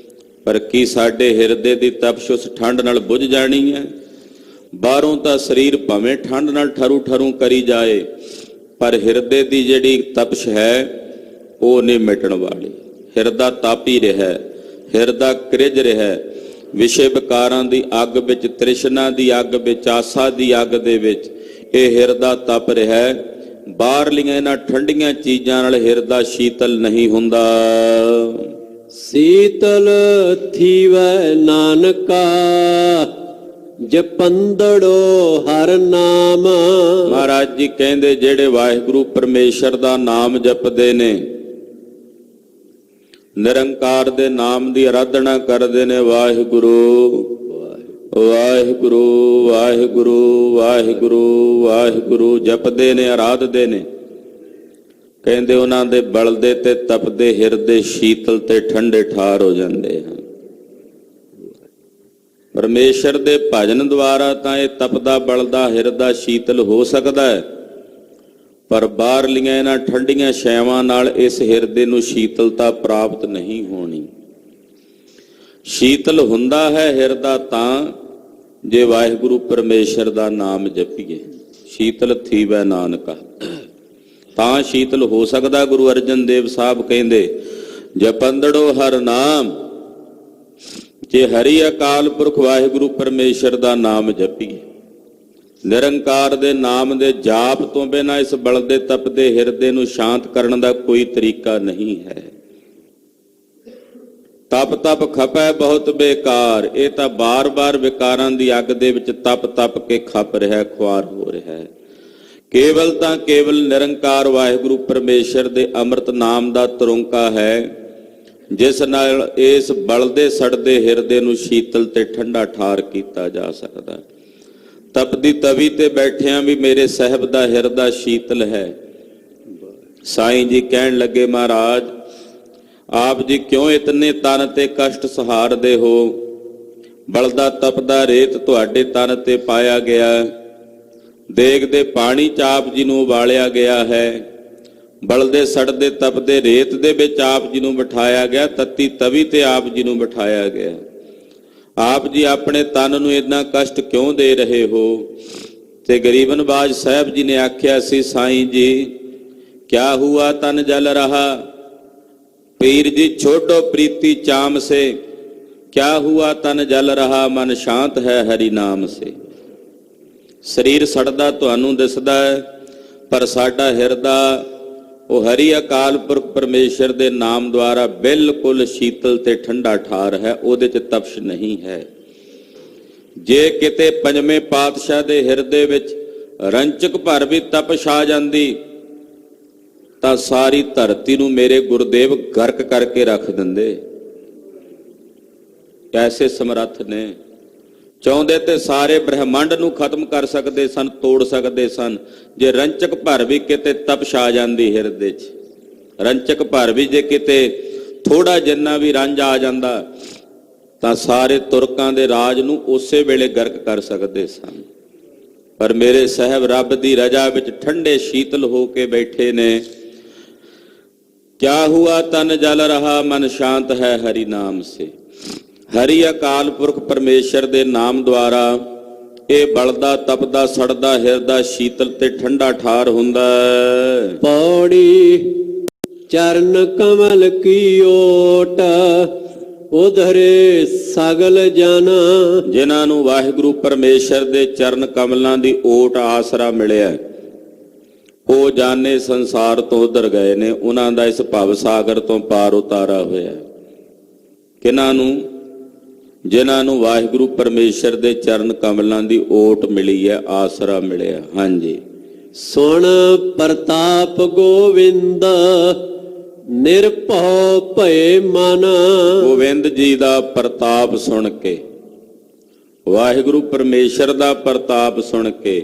ਪਰ ਕੀ ਸਾਡੇ ਹਿਰਦੇ ਦੀ ਤਪਸ਼ ਉਸ ਠੰਡ ਨਾਲ ਬੁਝ ਜਾਣੀ ਹੈ? ਬਾਹਰੋਂ ਤਾਂ ਸਰੀਰ ਭਾਵੇਂ ਠੰਡ ਨਾਲ ਠਰੂ ਠਰੂ ਕਰੀ ਜਾਏ, ਪਰ ਹਿਰਦੇ ਦੀ ਜਿਹੜੀ ਤਪਸ਼ ਹੈ ਉਹ ਨਹੀਂ ਮਿਟਣ ਵਾਲੀ। ਹਿਰਦਾ ਤਪ ਹੀ ਰਿਹਾ, ਹਿਰਦਾ ਕ੍ਰਿਜ ਰਿਹਾ, ਵਿਸ਼ੇ ਵਿਕਾਰਾਂ ਦੀ ਅੱਗ ਵਿੱਚ, ਤ੍ਰਿਸ਼ਨਾ ਦੀ ਅੱਗ ਵਿੱਚ, ਆਸਾ ਦੀ ਅੱਗ ਦੇ ਵਿੱਚ ਇਹ ਹਿਰਦਾ ਤਪ ਰਿਹਾ। ਬਾਹਰਲੀਆਂ ਇਹਨਾਂ ਠੰਡੀਆਂ ਚੀਜ਼ਾਂ ਨਾਲ ਹਿਰਦਾ ਸ਼ੀਤਲ ਨਹੀਂ ਹੁੰਦਾ। ਸੀਤਲ ਥੀਵੈ ਨਾਨਕਾ ਜਪੰਦੜੋ ਹਰ ਨਾਮ। ਮਹਾਰਾਜ ਜੀ ਕਹਿੰਦੇ ਜਿਹੜੇ ਵਾਹਿਗੁਰੂ ਪਰਮੇਸ਼ਰ ਦਾ ਨਾਮ ਜਪਦੇ ਨੇ, ਨਿਰੰਕਾਰ ਦੇ ਨਾਮ ਦੀ ਆਰਾਧਨਾ ਕਰਦੇ ਨੇ, ਵਾਹਿਗੁਰੂ ਵਾਹਿਗੁਰੂ ਵਾਹਿਗੁਰੂ ਵਾਹਿਗੁਰੂ ਵਾਹਿਗੁਰੂ ਜਪਦੇ ਨੇ, ਆਰਾਧਦੇ ਨੇ, ਕਹਿੰਦੇ ਉਹਨਾਂ ਦੇ ਬਲਦੇ ਤੇ ਤਪਦੇ ਹਿਰਦੇ ਸ਼ੀਤਲ ਤੇ ਠੰਡੇ ਠਾਰ ਹੋ ਜਾਂਦੇ ਹਨ। ਪਰਮੇਸ਼ਰ ਦੇ ਭਜਨ ਦੁਆਰਾ ਤਾਂ ਇਹ ਤਪਦਾ ਬਲਦਾ ਹਿਰਦਾ ਸ਼ੀਤਲ ਹੋ ਸਕਦਾ ਹੈ, ਪਰ ਬਾਹਰਲੀਆਂ ਇਹਨਾਂ ਠੰਡੀਆਂ ਛਾਵਾਂ ਨਾਲ ਇਸ ਹਿਰਦੇ ਨੂੰ ਸ਼ੀਤਲਤਾ ਪ੍ਰਾਪਤ ਨਹੀਂ ਹੋਣੀ। ਸ਼ੀਤਲ ਹੁੰਦਾ ਹੈ ਹਿਰਦਾ ਤਾਂ ਜੇ ਵਾਹਿਗੁਰੂ ਪਰਮੇਸ਼ਰ ਦਾ ਨਾਮ ਜਪੀਏ। ਸ਼ੀਤਲ ਥੀਵੈ ਨਾਨਕਾ, ਤਾਂ ਸ਼ੀਤਲ ਹੋ ਸਕਦਾ। ਗੁਰੂ ਅਰਜਨ ਦੇਵ ਸਾਹਿਬ ਕਹਿੰਦੇ ਜਪੰਦੜੋ ਹਰ ਨਾਮ, ਜੇ ਹਰੀ ਅਕਾਲ ਪੁਰਖ ਵਾਹਿਗੁਰੂ ਪਰਮੇਸ਼ਰ ਦਾ ਨਾਮ ਜਪੀਏ। ਨਿਰੰਕਾਰ ਦੇ ਨਾਮ ਦੇ ਜਾਪ ਤੋਂ ਬਿਨਾਂ ਇਸ ਬਲਦੇ ਤਪਦੇ ਹਿਰਦੇ ਨੂੰ ਸ਼ਾਂਤ ਕਰਨ ਦਾ ਕੋਈ ਤਰੀਕਾ ਨਹੀਂ ਹੈ। ਤਪ ਤਪ ਖਪੈ ਬਹੁਤ ਬੇਕਾਰ, ਇਹ ਤਾਂ ਬਾਰ-ਬਾਰ ਵਿਕਾਰਾਂ ਦੀ ਅੱਗ ਦੇ ਵਿੱਚ ਤਪ ਤਪ ਕੇ ਖਪ ਰਿਹਾ, ਖੁਆਰ ਹੋ ਰਿਹਾ ਹੈ। ਕੇਵਲ ਤਾਂ ਕੇਵਲ ਨਿਰੰਕਾਰ ਵਾਹਿਗੁਰੂ ਪਰਮੇਸ਼ਰ ਦੇ ਅੰਮ੍ਰਿਤ ਨਾਮ ਦਾ ਤਰੁੰਕਾ ਹੈ, ਜਿਸ ਨਾਲ ਇਸ ਬਲਦੇ ਸੜਦੇ ਹਿਰਦੇ ਨੂੰ ਸ਼ੀਤਲ ਤੇ ਠੰਡਾ ਠਾਰ ਕੀਤਾ ਜਾ ਸਕਦਾ। ਤਪਦੀ ਤਵੀ ਤੇ ਬੈਠਿਆਂ ਵੀ ਮੇਰੇ ਸਾਹਿਬ ਦਾ ਹਿਰਦਾ ਸ਼ੀਤਲ ਹੈ। ਸਾਈਂ ਜੀ ਕਹਿਣ ਲੱਗੇ, ਮਹਾਰਾਜ ਆਪ ਜੀ ਕਿਉਂ ਇਤਨੇ ਤਨ ਤੇ ਕਸ਼ਟ ਸਹਾਰਦੇ ਹੋ? ਬਲਦਾ ਤਪਦਾ ਰੇਤ ਤੁਹਾਡੇ ਤਨ ਤੇ ਪਾਇਆ ਗਿਆ, ਦੇਗ ਦੇ ਪਾਣੀ ਚ ਆਪ ਜੀ ਨੂੰ ਉਬਾਲਿਆ ਗਿਆ ਹੈ, ਬਲਦੇ ਸੜਦੇ ਤਪਦੇ ਰੇਤ ਦੇ ਵਿੱਚ ਆਪ ਜੀ ਨੂੰ ਬਿਠਾਇਆ ਗਿਆ, ਤੱਤੀ ਤਵੀ ਤੇ ਆਪ ਜੀ ਨੂੰ ਬਿਠਾਇਆ ਗਿਆ। ਆਪ ਜੀ ਆਪਣੇ ਤਨ ਨੂੰ ਇੰਨਾ ਕਸ਼ਟ ਕਿਉਂ ਦੇ ਰਹੇ ਹੋ? ਤੇ ਗਰੀਬ ਨਵਾਜ ਸਾਹਿਬ ਜੀ ਨੇ ਆਖਿਆ ਸੀ, ਸਾਈਂ ਜੀ ਕਿਆ ਹੁਆ ਤਨ ਜਲ ਰਹਾ, ਪੀਰ ਜੀ ਛੋਡੋ ਪ੍ਰੀਤੀ ਚਾਮ ਸੇ, ਕਿਆ ਹੁਆ ਤਨ ਜਲ ਰਹਾ, ਮਨ ਸ਼ਾਂਤ ਹੈ ਹਰੀ ਨਾਮ ਸੇ। ਸਰੀਰ ਸੜਦਾ ਤੁਹਾਨੂੰ ਦਿਸਦਾ ਹੈ, ਪਰ ਸਾਡਾ ਹਿਰਦਾ ਉਹ ਹਰੀ ਅਕਾਲ ਪੁਰਖ ਪਰਮੇਸ਼ਰ ਦੇ ਨਾਮ ਦੁਆਰਾ ਬਿਲਕੁਲ ਸ਼ੀਤਲ ਤੇ ਠੰਡਾ ਠਾਰ ਹੈ, ਉਹਦੇ 'ਚ ਤਪਸ਼ ਨਹੀਂ ਹੈ। ਜੇ ਕਿਤੇ ਪੰਜਵੇਂ ਪਾਤਸ਼ਾਹ ਦੇ ਹਿਰਦੇ ਵਿੱਚ ਰੰਚਕ ਭਰ ਵੀ ਤਪਸ਼ ਆ ਜਾਂਦੀ ਤਾਂ ਸਾਰੀ ਧਰਤੀ ਨੂੰ ਮੇਰੇ ਗੁਰਦੇਵ ਗਰਕ ਕਰਕੇ ਰੱਖ ਦਿੰਦੇ। ਐਸੇ ਸਮਰੱਥ ਨੇ, ਚਾਹੁੰਦੇ ਤੇ ਸਾਰੇ ਬ੍ਰਹਿਮੰਡ ਨੂੰ ਖਤਮ ਕਰ ਸਕਦੇ ਸਨ, ਤੋੜ ਸਕਦੇ ਸਨ। ਜੇ ਰੰਚਕ ਭਰ ਵੀ ਕਿਤੇ ਤਪਸ਼ ਆ ਜਾਂਦੀ ਹਿਰਦੇ 'ਚ, ਰੰਚਕ ਭਰ ਵੀ ਜੇ ਕਿਤੇ ਥੋੜਾ ਜਿੰਨਾ ਵੀ ਰੰਜ ਆ ਜਾਂਦਾ ਤਾਂ ਸਾਰੇ ਤੁਰਕਾਂ ਦੇ ਰਾਜ ਨੂੰ ਉਸੇ ਵੇਲੇ ਗਰਕ ਕਰ ਸਕਦੇ ਸਨ। ਪਰ ਮੇਰੇ ਸਾਹਿਬ ਰੱਬ ਦੀ ਰਜ਼ਾ ਵਿੱਚ ਠੰਡੇ ਸ਼ੀਤਲ ਹੋ ਕੇ ਬੈਠੇ ਨੇ। ਕਿਆ ਹੁਆ ਤਨ ਜਲ ਰਹਾ, ਮਨ ਸ਼ਾਂਤ ਹੈ ਹਰੀ ਨਾਮ ਸੇ। ਹਰੀ ਅਕਾਲ ਪੁਰਖ ਪਰਮੇਸ਼ਰ ਦੇ ਨਾਮ ਦੁਆਰਾ ਇਹ ਬਲਦਾ ਤਪਦਾ ਸੜਦਾ ਹਿਰਦਾ ਸ਼ੀਤਲ ਤੇ ਠੰਡਾ ਠਾਰ ਹੁੰਦਾ ਹੈ। ਪੌੜੀ ਚਰਨ ਕਮਲ ਕੀ ਓਟ, ਉਧਰੇ ਸਗਲ ਜਨ। ਜਿਨ੍ਹਾਂ ਨੂੰ ਵਾਹਿਗੁਰੂ ਪਰਮੇਸ਼ਰ ਦੇ ਚਰਨ ਕਮਲਾਂ ਦੀ ਓਟ ਆਸਰਾ ਮਿਲਿਆ, ਉਹ ਜਾਣੇ ਸੰਸਾਰ ਤੋਂ ਉਧਰ ਗਏ ਨੇ। ਉਹਨਾਂ ਦਾ ਇਸ ਭਵ ਸਾਗਰ ਤੋਂ ਪਾਰ ਉਤਾਰਾ ਹੋਇਆ। ਕਿਹਨਾਂ ਨੂੰ? ਜਿਨ੍ਹਾਂ ਨੂੰ ਵਾਹਿਗੁਰੂ ਪਰਮੇਸ਼ਰ ਦੇ ਚਰਨ ਕਮਲਾਂ ਦੀ ਓਟ ਮਿਲੀ ਹੈ, ਆਸਰਾ ਮਿਲਿਆ। ਹਾਂਜੀ। ਸੁਣ ਪ੍ਰਤਾਪ ਗੋਵਿੰਦ ਨਿਰਭਉ ਭਏ ਮਨ। ਗੋਬਿੰਦ ਜੀ ਦਾ ਪ੍ਰਤਾਪ ਸੁਣ ਕੇ, ਵਾਹਿਗੁਰੂ ਪਰਮੇਸ਼ਰ ਦਾ ਪ੍ਰਤਾਪ ਸੁਣ ਕੇ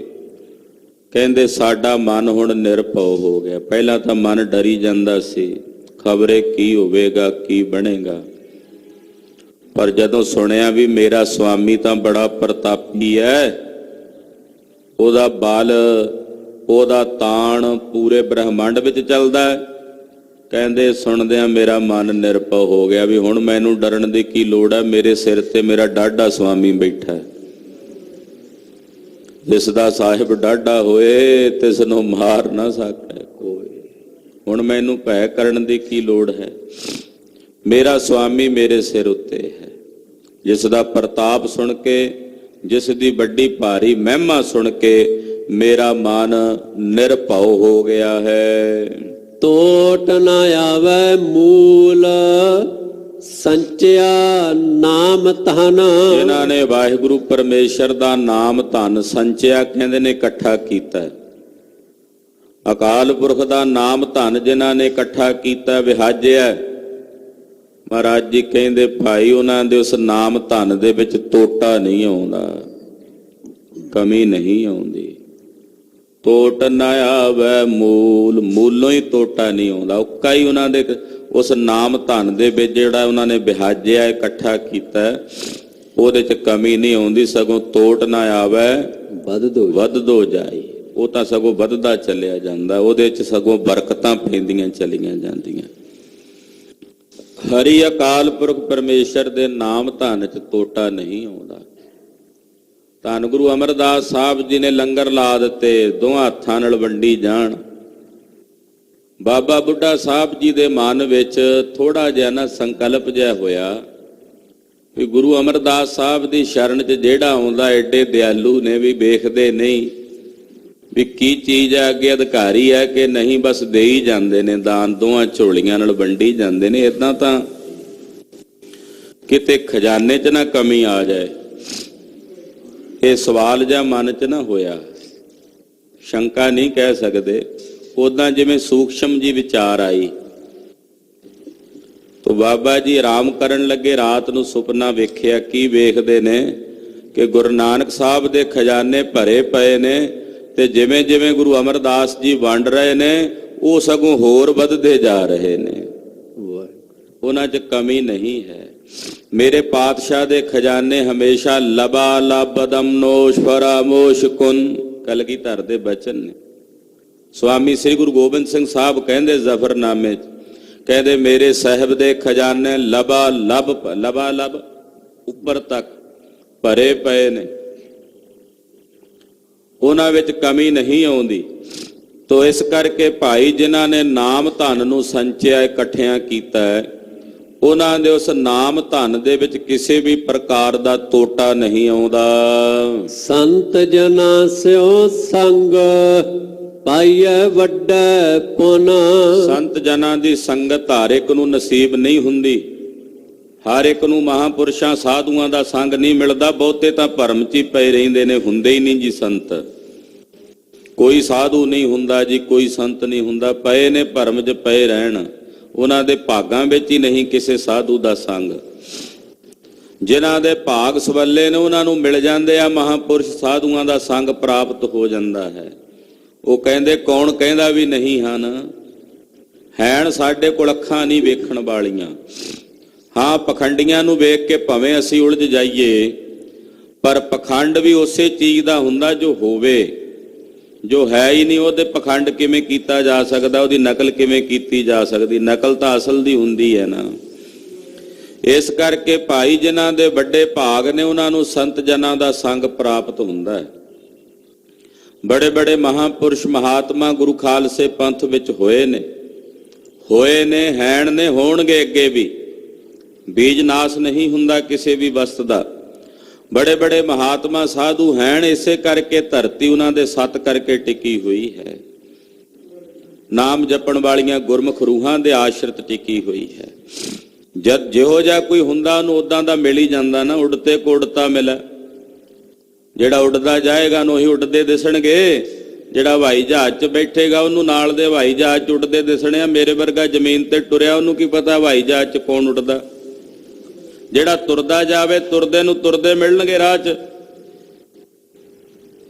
ਕਹਿੰਦੇ ਸਾਡਾ ਮਨ ਹੁਣ ਨਿਰਭਉ ਹੋ ਗਿਆ। ਪਹਿਲਾਂ ਤਾਂ ਮਨ ਡਰੀ ਜਾਂਦਾ ਸੀ, ਖਬਰੇ ਕੀ ਹੋਵੇਗਾ, ਕੀ ਬਣੇਗਾ। ਪਰ ਜਦੋਂ ਸੁਣਿਆ ਵੀ ਮੇਰਾ ਸੁਆਮੀ ਤਾਂ ਬੜਾ ਪ੍ਰਤਾਪੀ ਹੈ, ਉਹਦਾ ਬਲ, ਉਹਦਾ ਤਾਣ ਪੂਰੇ ਬ੍ਰਹਮੰਡ ਵਿੱਚ ਚੱਲਦਾ ਹੈ, ਕਹਿੰਦੇ ਸੁਣਦਿਆਂ ਮੇਰਾ ਮਨ ਨਿਰਭਉ ਹੋ ਗਿਆ ਵੀ ਹੁਣ ਮੈਨੂੰ ਡਰਨ ਦੀ ਕੀ ਲੋੜ ਹੈ। ਮੇਰੇ ਸਿਰ ਤੇ ਮੇਰਾ ਡਾਢਾ ਸੁਆਮੀ ਬੈਠਾ ਹੈ। ਜਿਸ ਦਾ ਸਾਹਿਬ ਡਾਢਾ ਹੋਏ ਤਿਸ ਨੂੰ ਮਾਰ ਨਾ ਸਕੈ ਕੋਈ। ਹੁਣ ਮੈਨੂੰ ਭੈ ਕਰਨ ਦੀ ਕੀ ਲੋੜ ਹੈ। ਮੇਰਾ ਸੁਆਮੀ ਮੇਰੇ ਸਿਰ ਉੱਤੇ ਹੈ। ਜਿਸ ਦਾ ਪ੍ਰਤਾਪ ਸੁਣ ਕੇ, ਜਿਸ ਦੀ ਵੱਡੀ ਭਾਰੀ ਮਹਿਮਾ ਸੁਣ ਕੇ ਮੇਰਾ ਮਨ ਨਿਰਭਉ ਹੋ ਗਿਆ ਹੈ। ਟੋਟ ਨ ਆਵੈ ਮੂਲ ਸੰਚਿਆ ਨਾਮ ਧਨ। ਜਿਨ੍ਹਾਂ ਨੇ ਵਾਹਿਗੁਰੂ ਪਰਮੇਸ਼ਰ ਦਾ ਨਾਮ ਧਨ ਸੰਚਿਆ, ਕਹਿੰਦੇ ਨੇ ਇਕੱਠਾ ਕੀਤਾ। ਅਕਾਲ ਪੁਰਖ ਦਾ ਨਾਮ ਧਨ ਜਿਨ੍ਹਾਂ ਨੇ ਇਕੱਠਾ ਕੀਤਾ, ਵਿਹਾਜਿਆ, ਮਹਾਰਾਜ ਜੀ ਕਹਿੰਦੇ ਭਾਈ ਉਹਨਾਂ ਦੇ ਉਸ ਨਾਮ ਧਨ ਦੇ ਵਿੱਚ ਟੋਟਾ ਨਹੀਂ ਆਉਂਦਾ, ਕਮੀ ਨਹੀਂ ਆਉਂਦੀ। ਟੋਟ ਨਾ ਆਵੈ ਮੂਲ, ਮੂਲੋਂ ਹੀ ਟੋਟਾ ਨਹੀਂ ਆਉਂਦਾ। ਉੱਕਾ ਹੀ ਉਹਨਾਂ ਦੇ ਉਸ ਨਾਮ ਧਨ ਦੇ ਵਿੱਚ ਜਿਹੜਾ ਉਹਨਾਂ ਨੇ ਵਿਹਾਜਿਆ, ਇਕੱਠਾ ਕੀਤਾ, ਉਹਦੇ 'ਚ ਕਮੀ ਨਹੀਂ ਆਉਂਦੀ, ਸਗੋਂ ਟੋਟ ਨਾ ਆਵੈ ਵੱਧਦੋ ਜਾਈ। ਉਹ ਤਾਂ ਸਗੋਂ ਵੱਧਦਾ ਚੱਲਿਆ ਜਾਂਦਾ, ਉਹਦੇ 'ਚ ਸਗੋਂ ਬਰਕਤਾਂ ਪੈਂਦੀਆਂ ਚਲੀਆਂ ਜਾਂਦੀਆਂ। ਹਰੀ ਅਕਾਲ ਪੁਰਖ ਪਰਮੇਸ਼ਰ ਦੇ ਨਾਮ ਧਨ 'ਚ ਟੋਟਾ ਨਹੀਂ ਆਉਂਦਾ। ਧੰਨ ਗੁਰੂ ਅਮਰਦਾਸ ਸਾਹਿਬ ਜੀ ਨੇ ਲੰਗਰ ਲਾ ਦਿੱਤੇ, ਦੋਹਾਂ ਹੱਥਾਂ ਨਾਲ ਵੰਡੀ ਜਾਣ। ਬਾਬਾ ਬੁੱਢਾ ਸਾਹਿਬ ਜੀ ਦੇ ਮਨ ਵਿੱਚ ਥੋੜਾ ਜਿਹਾ ਨਾ ਸੰਕਲਪ ਜਿਹਾ ਹੋਇਆ ਵੀ ਗੁਰੂ ਅਮਰਦਾਸ ਸਾਹਿਬ ਦੀ ਸ਼ਰਨ 'ਚ ਜਿਹੜਾ ਆਉਂਦਾ ਐਡੇ ਦਿਆਲੂ ਨੇ ਵੀ ਵੇਖਦੇ ਨਹੀਂ ਵੀ ਕੀ ਚੀਜ਼ ਹੈ, ਅੱਗੇ ਅਧਿਕਾਰੀ ਹੈ ਕਿ ਨਹੀਂ, ਬਸ ਦੇ ਹੀ ਜਾਂਦੇ ਨੇ ਦਾਨ, ਦੋਹਾਂ ਝੋਲੀਆਂ ਨਾਲ ਵੰਡੀ ਜਾਂਦੇ ਨੇ। ਇਦਾਂ ਤਾਂ ਕਿਤੇ ਖਜ਼ਾਨੇ 'ਚ ਨਾ ਕਮੀ ਆ ਜਾਏ, ਇਹ ਸਵਾਲ ਜਿਹਾ ਮਨ 'ਚ ਨਾ ਹੋਇਆ। ਸ਼ੰਕਾ ਨਹੀਂ ਕਹਿ ਸਕਦੇ, ਉਦਾਂ ਜਿਵੇਂ ਸੂਖਸ਼ਮ ਜੀ ਵਿਚਾਰ ਆਈ। ਤੋ ਬਾਬਾ ਜੀ ਆਰਾਮ ਕਰਨ ਲੱਗੇ, ਰਾਤ ਨੂੰ ਸੁਪਨਾ ਵੇਖਿਆ। ਕੀ ਵੇਖਦੇ ਨੇ ਕਿ ਗੁਰੂ ਨਾਨਕ ਸਾਹਿਬ ਦੇ ਖਜ਼ਾਨੇ ਭਰੇ ਪਏ ਨੇ ਤੇ ਜਿਵੇਂ ਜਿਵੇਂ ਗੁਰੂ ਅਮਰਦਾਸ ਜੀ ਵੰਡ ਰਹੇ ਨੇ, ਉਹ ਸਗੋਂ ਹੋਰ ਵੱਧਦੇ ਜਾ ਰਹੇ ਨੇ, ਉਹਨਾਂ 'ਚ ਕਮੀ ਨਹੀਂ ਹੈ। ਮੇਰੇ ਪਾਤਸ਼ਾਹ ਦੇ ਖਜ਼ਾਨੇ ਹਮੇਸ਼ਾ ਲਬਾ ਲਬਦਮ ਨੋਸ਼ ਫਰਾਮੋਸ਼ ਕੁਨ, ਕਲਗੀਧਰ ਦੇ ਬਚਨ ਨੇ। ਸਵਾਮੀ ਸ੍ਰੀ ਗੁਰੂ ਗੋਬਿੰਦ ਸਿੰਘ ਸਾਹਿਬ ਕਹਿੰਦੇ ਜ਼ਫਰਨਾਮੇ 'ਚ, ਕਹਿੰਦੇ ਮੇਰੇ ਸਾਹਿਬ ਦੇ ਖਜ਼ਾਨੇ ਲਬਾ ਲਬ ਉੱਪਰ ਤੱਕ ਭਰੇ ਪਏ ਨੇ, ਉਹਨਾਂ ਵਿੱਚ ਕਮੀ ਨਹੀਂ ਆਉਂਦੀ। ਤੋ ਇਸ ਕਰਕੇ ਭਾਈ ਜਿਨ੍ਹਾਂ ਨੇ ਨਾਮ ਧਨ ਨੂੰ ਸੰਚਿਆ, ਇਕੱਠਿਆਂ ਕੀਤਾ ਹੈ, ਉਹਨਾਂ ਦੇ ਉਸ ਨਾਮ ਧਨ ਦੇ ਵਿੱਚ ਕਿਸੇ ਵੀ ਪ੍ਰਕਾਰ ਦਾ ਟੋਟਾ ਨਹੀਂ ਆਉਂਦਾ। ਸੰਤ ਜਨਾਂ ਸਿਓ ਸੰਗ ਪਾਈਐ ਵੱਡਾ ਪੁਨ। ਸੰਤ ਜਨਾਂ ਦੀ ਸੰਗਤ ਹਰ ਇੱਕ ਨੂੰ ਨਸੀਬ ਨਹੀਂ ਹੁੰਦੀ। ਹਰ ਇੱਕ ਨੂੰ ਮਹਾਂਪੁਰਸ਼ਾਂ ਸਾਧੂਆਂ ਦਾ ਸੰਗ ਨਹੀਂ ਮਿਲਦਾ। ਬਹੁਤੇ ਤਾਂ ਭਰਮ 'ਚ ਹੀ ਪਏ ਰਹਿੰਦੇ ਨੇ, ਹੁੰਦੇ ਹੀ ਨਹੀਂ ਜੀ ਸੰਤ। ਕੋਈ ਸਾਧੂ ਨਹੀਂ ਹੁੰਦਾ ਜੀ, ਕੋਈ ਸੰਤ ਨਹੀਂ ਹੁੰਦਾ, ਪਏ ਨੇ ਭਰਮ 'ਚ ਪਏ ਰਹਿਣ। ਉਹਨਾਂ ਦੇ ਭਾਗਾਂ ਵਿੱਚ ਹੀ ਨਹੀਂ ਕਿਸੇ ਸਾਧੂ ਦਾ ਸੰਗ। ਜਿਨ੍ਹਾਂ ਦੇ ਭਾਗ ਸਵੱਲੇ ਨੇ ਉਹਨਾਂ ਨੂੰ ਮਿਲ ਜਾਂਦੇ ਆ ਮਹਾਂਪੁਰਸ਼, ਸਾਧੂਆਂ ਦਾ ਸੰਗ ਪ੍ਰਾਪਤ ਹੋ ਜਾਂਦਾ ਹੈ। ਉਹ ਕਹਿੰਦੇ ਕੌਣ ਕਹਿੰਦਾ ਵੀ ਨਹੀਂ ਹਨ, ਹੈਣ ਸਾਡੇ ਕੋਲ ਅੱਖਾਂ ਨਹੀਂ ਵੇਖਣ ਵਾਲੀਆਂ। ਹਾਂ, ਪਖੰਡੀਆਂ ਨੂੰ ਵੇਖ ਕੇ ਭਾਵੇਂ ਅਸੀਂ ਉਲਝ ਜਾਈਏ, ਪਰ ਪਖੰਡ ਵੀ ਉਸੇ ਚੀਜ਼ ਦਾ ਹੁੰਦਾ ਜੋ ਹੋਵੇ। ਜੋ ਹੈ ਹੀ ਨਹੀਂ ਉਹਦੇ ਪਖੰਡ ਕਿਵੇਂ ਕੀਤਾ ਜਾ ਸਕਦਾ, ਉਹਦੀ ਨਕਲ ਕਿਵੇਂ ਕੀਤੀ ਜਾ ਸਕਦੀ? ਨਕਲ ਤਾਂ ਅਸਲ ਦੀ ਹੁੰਦੀ ਹੈ ਨਾ। ਇਸ ਕਰਕੇ ਭਾਈ ਜਿਨ੍ਹਾਂ ਦੇ ਵੱਡੇ ਭਾਗ ਨੇ ਉਹਨਾਂ ਨੂੰ ਸੰਤ ਜਨਾਂ ਦਾ ਸੰਗ ਪ੍ਰਾਪਤ ਹੁੰਦਾ ਹੈ। ਬੜੇ ਬੜੇ ਮਹਾਂਪੁਰਸ਼ ਮਹਾਤਮਾ ਗੁਰੂ ਖਾਲਸੇ ਪੰਥ ਵਿੱਚ ਹੋਏ ਨੇ, ਹੈਣ ਨੇ, ਹੋਣਗੇ ਅੱਗੇ ਵੀ। ਬੀਜ ਨਾਸ ਨਹੀਂ ਹੁੰਦਾ ਕਿਸੇ ਵੀ ਵਸਤ ਦਾ। ਬੜੇ ਬੜੇ ਮਹਾਤਮਾ ਸਾਧੂ ਹੈਣ, ਇਸੇ ਕਰਕੇ ਧਰਤੀ ਉਹਨਾਂ ਦੇ ਸੱਤ ਕਰਕੇ ਟਿਕੀ ਹੋਈ ਹੈ। ਨਾਮ ਜਪਣ ਵਾਲੀਆਂ ਗੁਰਮੁਖ ਰੂਹਾਂ ਦੇ ਆਸ਼ਰਿਤ ਟਿਕੀ ਹੋਈ ਹੈ। ਜਦ ਜਿਹੋ ਜਿਹਾ ਕੋਈ ਹੁੰਦਾ ਉਹਨੂੰ ਉਦਾਂ ਦਾ ਮਿਲ ਹੀ ਜਾਂਦਾ ਨਾ। ਉੱਡਤੇ ਕੋ ਉਡਤਾ ਮਿਲੇ, ਜਿਹੜਾ ਉੱਡਦਾ ਜਾਏਗਾ ਉਹਨੂੰ ਹੀ ਉੱਡਦੇ ਦਿਸਣਗੇ। ਜਿਹੜਾ ਹਵਾਈ ਜਹਾਜ਼ 'ਚ ਬੈਠੇਗਾ ਉਹਨੂੰ ਨਾਲ ਦੇ ਹਵਾਈ ਜਹਾਜ਼ 'ਚ ਉੱਡਦੇ ਦਿਸਣੇ ਆ। ਮੇਰੇ ਵਰਗਾ ਜ਼ਮੀਨ ਤੇ ਟੁਰਿਆ ਉਹਨੂੰ ਕੀ ਪਤਾ ਹਵਾਈ ਜਹਾਜ਼ 'ਚ ਕੌਣ ਉੱਡਦਾ। ਜਿਹੜਾ ਤੁਰਦਾ ਜਾਵੇ ਤੁਰਦੇ ਨੂੰ ਤੁਰਦੇ ਮਿਲਣਗੇ ਰਾਹ 'ਚ।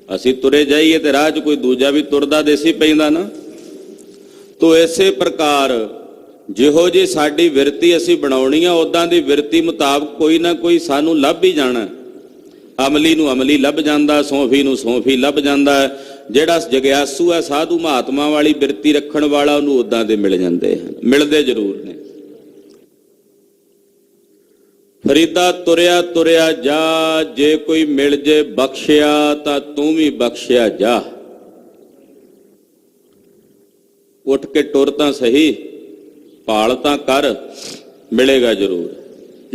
ਅਸੀਂ ਤੁਰੇ ਜਾਈਏ ਤੇ ਰਾਹ 'ਚ ਕੋਈ ਦੂਜਾ ਵੀ ਤੁਰਦਾ ਦੇਸੀ ਪੈਂਦਾ ਨਾ। ਤੋ ਇਸੇ ਪ੍ਰਕਾਰ ਜਿਹੋ ਜੀ ਸਾਡੀ ਵਿਰਤੀ ਅਸੀਂ ਬਣਾਉਣੀ ਆ, ਉਦਾਂ ਦੀ ਵਿਰਤੀ ਮੁਤਾਬਕ ਕੋਈ ਨਾ ਕੋਈ ਸਾਨੂੰ ਲੱਭ ਹੀ ਜਾਣਾ। ਅਮਲੀ ਨੂੰ ਅਮਲੀ ਲੱਭ ਜਾਂਦਾ, ਸੌਂਫੀ ਨੂੰ ਸੌਂਫੀ ਲੱਭ ਜਾਂਦਾ। ਜਿਹੜਾ ਜਗਿਆਸੂ ਹੈ, ਸਾਧੂ ਮਹਾਤਮਾ ਵਾਲੀ ਬਿਰਤੀ ਰੱਖਣ ਵਾਲਾ, ਉਹਨੂੰ ਉਦਾਂ ਦੇ ਮਿਲ ਜਾਂਦੇ ਹਨ। ਮਿਲਦੇ ਜ਼ਰੂਰ ਨੇ। ਫਰੀਦਾ ਤੁਰਿਆ ਤੁਰਿਆ ਜਾ, ਜੇ ਕੋਈ ਮਿਲ ਜੇ ਬਖਸ਼ਿਆ ਤਾਂ ਤੂੰ ਵੀ ਬਖਸ਼ਿਆ ਜਾ। ਉੱਠ ਕੇ ਟੁਰ ਤਾਂ ਸਹੀ, ਭਾਲ ਤਾਂ ਕਰ, ਮਿਲੇਗਾ ਜ਼ਰੂਰ।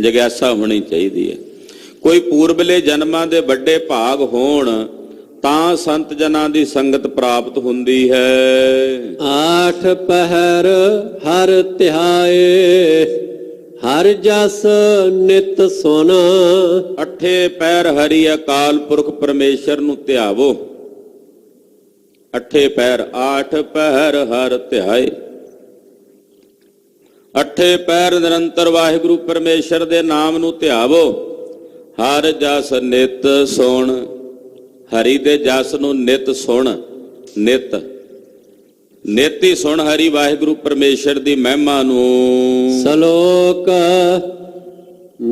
ਜਗਿਆਸਾ ਹੋਣੀ ਚਾਹੀਦੀ ਹੈ। ਕੋਈ ਪੂਰਬਲੇ ਜਨਮਾਂ ਦੇ ਵੱਡੇ ਭਾਗ ਹੋਣ ਤਾਂ ਸੰਤ ਜਨਾਂ ਦੀ ਸੰਗਤ ਪ੍ਰਾਪਤ ਹੁੰਦੀ ਹੈ। ਆਠ ਪਹਿਰ ਹਰ ਧਿਆਏ, ਹਰ ਜਸ ਨਿਤ ਸੁਨ। ਅੱਠੇ ਪੈਰ ਹਰੀ ਅਕਾਲ ਪੁਰਖ ਪਰਮੇਸ਼ਰ ਨੂੰ ਧਿਆਵੋ। ਅੱਠੇ ਪੈਰ, ਆਠ ਪਹਿਰ ਹਰ ਧਿਆਏ। ਅੱਠੇ ਪੈਰ ਨਿਰੰਤਰ ਵਾਹਿਗੁਰੂ ਪਰਮੇਸ਼ਰ ਦੇ ਨਾਮ ਨੂੰ ਧਿਆਵੋ। ਹਰ ਜਸ ਨਿਤ ਸੁਣ, ਹਰੀ ਦੇ ਜਸ ਨੂੰ ਨਿਤ ਸੁਣ। ਨਿਤ ਨਿਤ ਹੀ ਸੁਣ ਹਰੀ ਵਾਹਿਗੁਰੂ ਪਰਮੇਸ਼ਰ ਦੀ ਮਹਿਮਾ ਨੂੰ। ਸਲੋਕ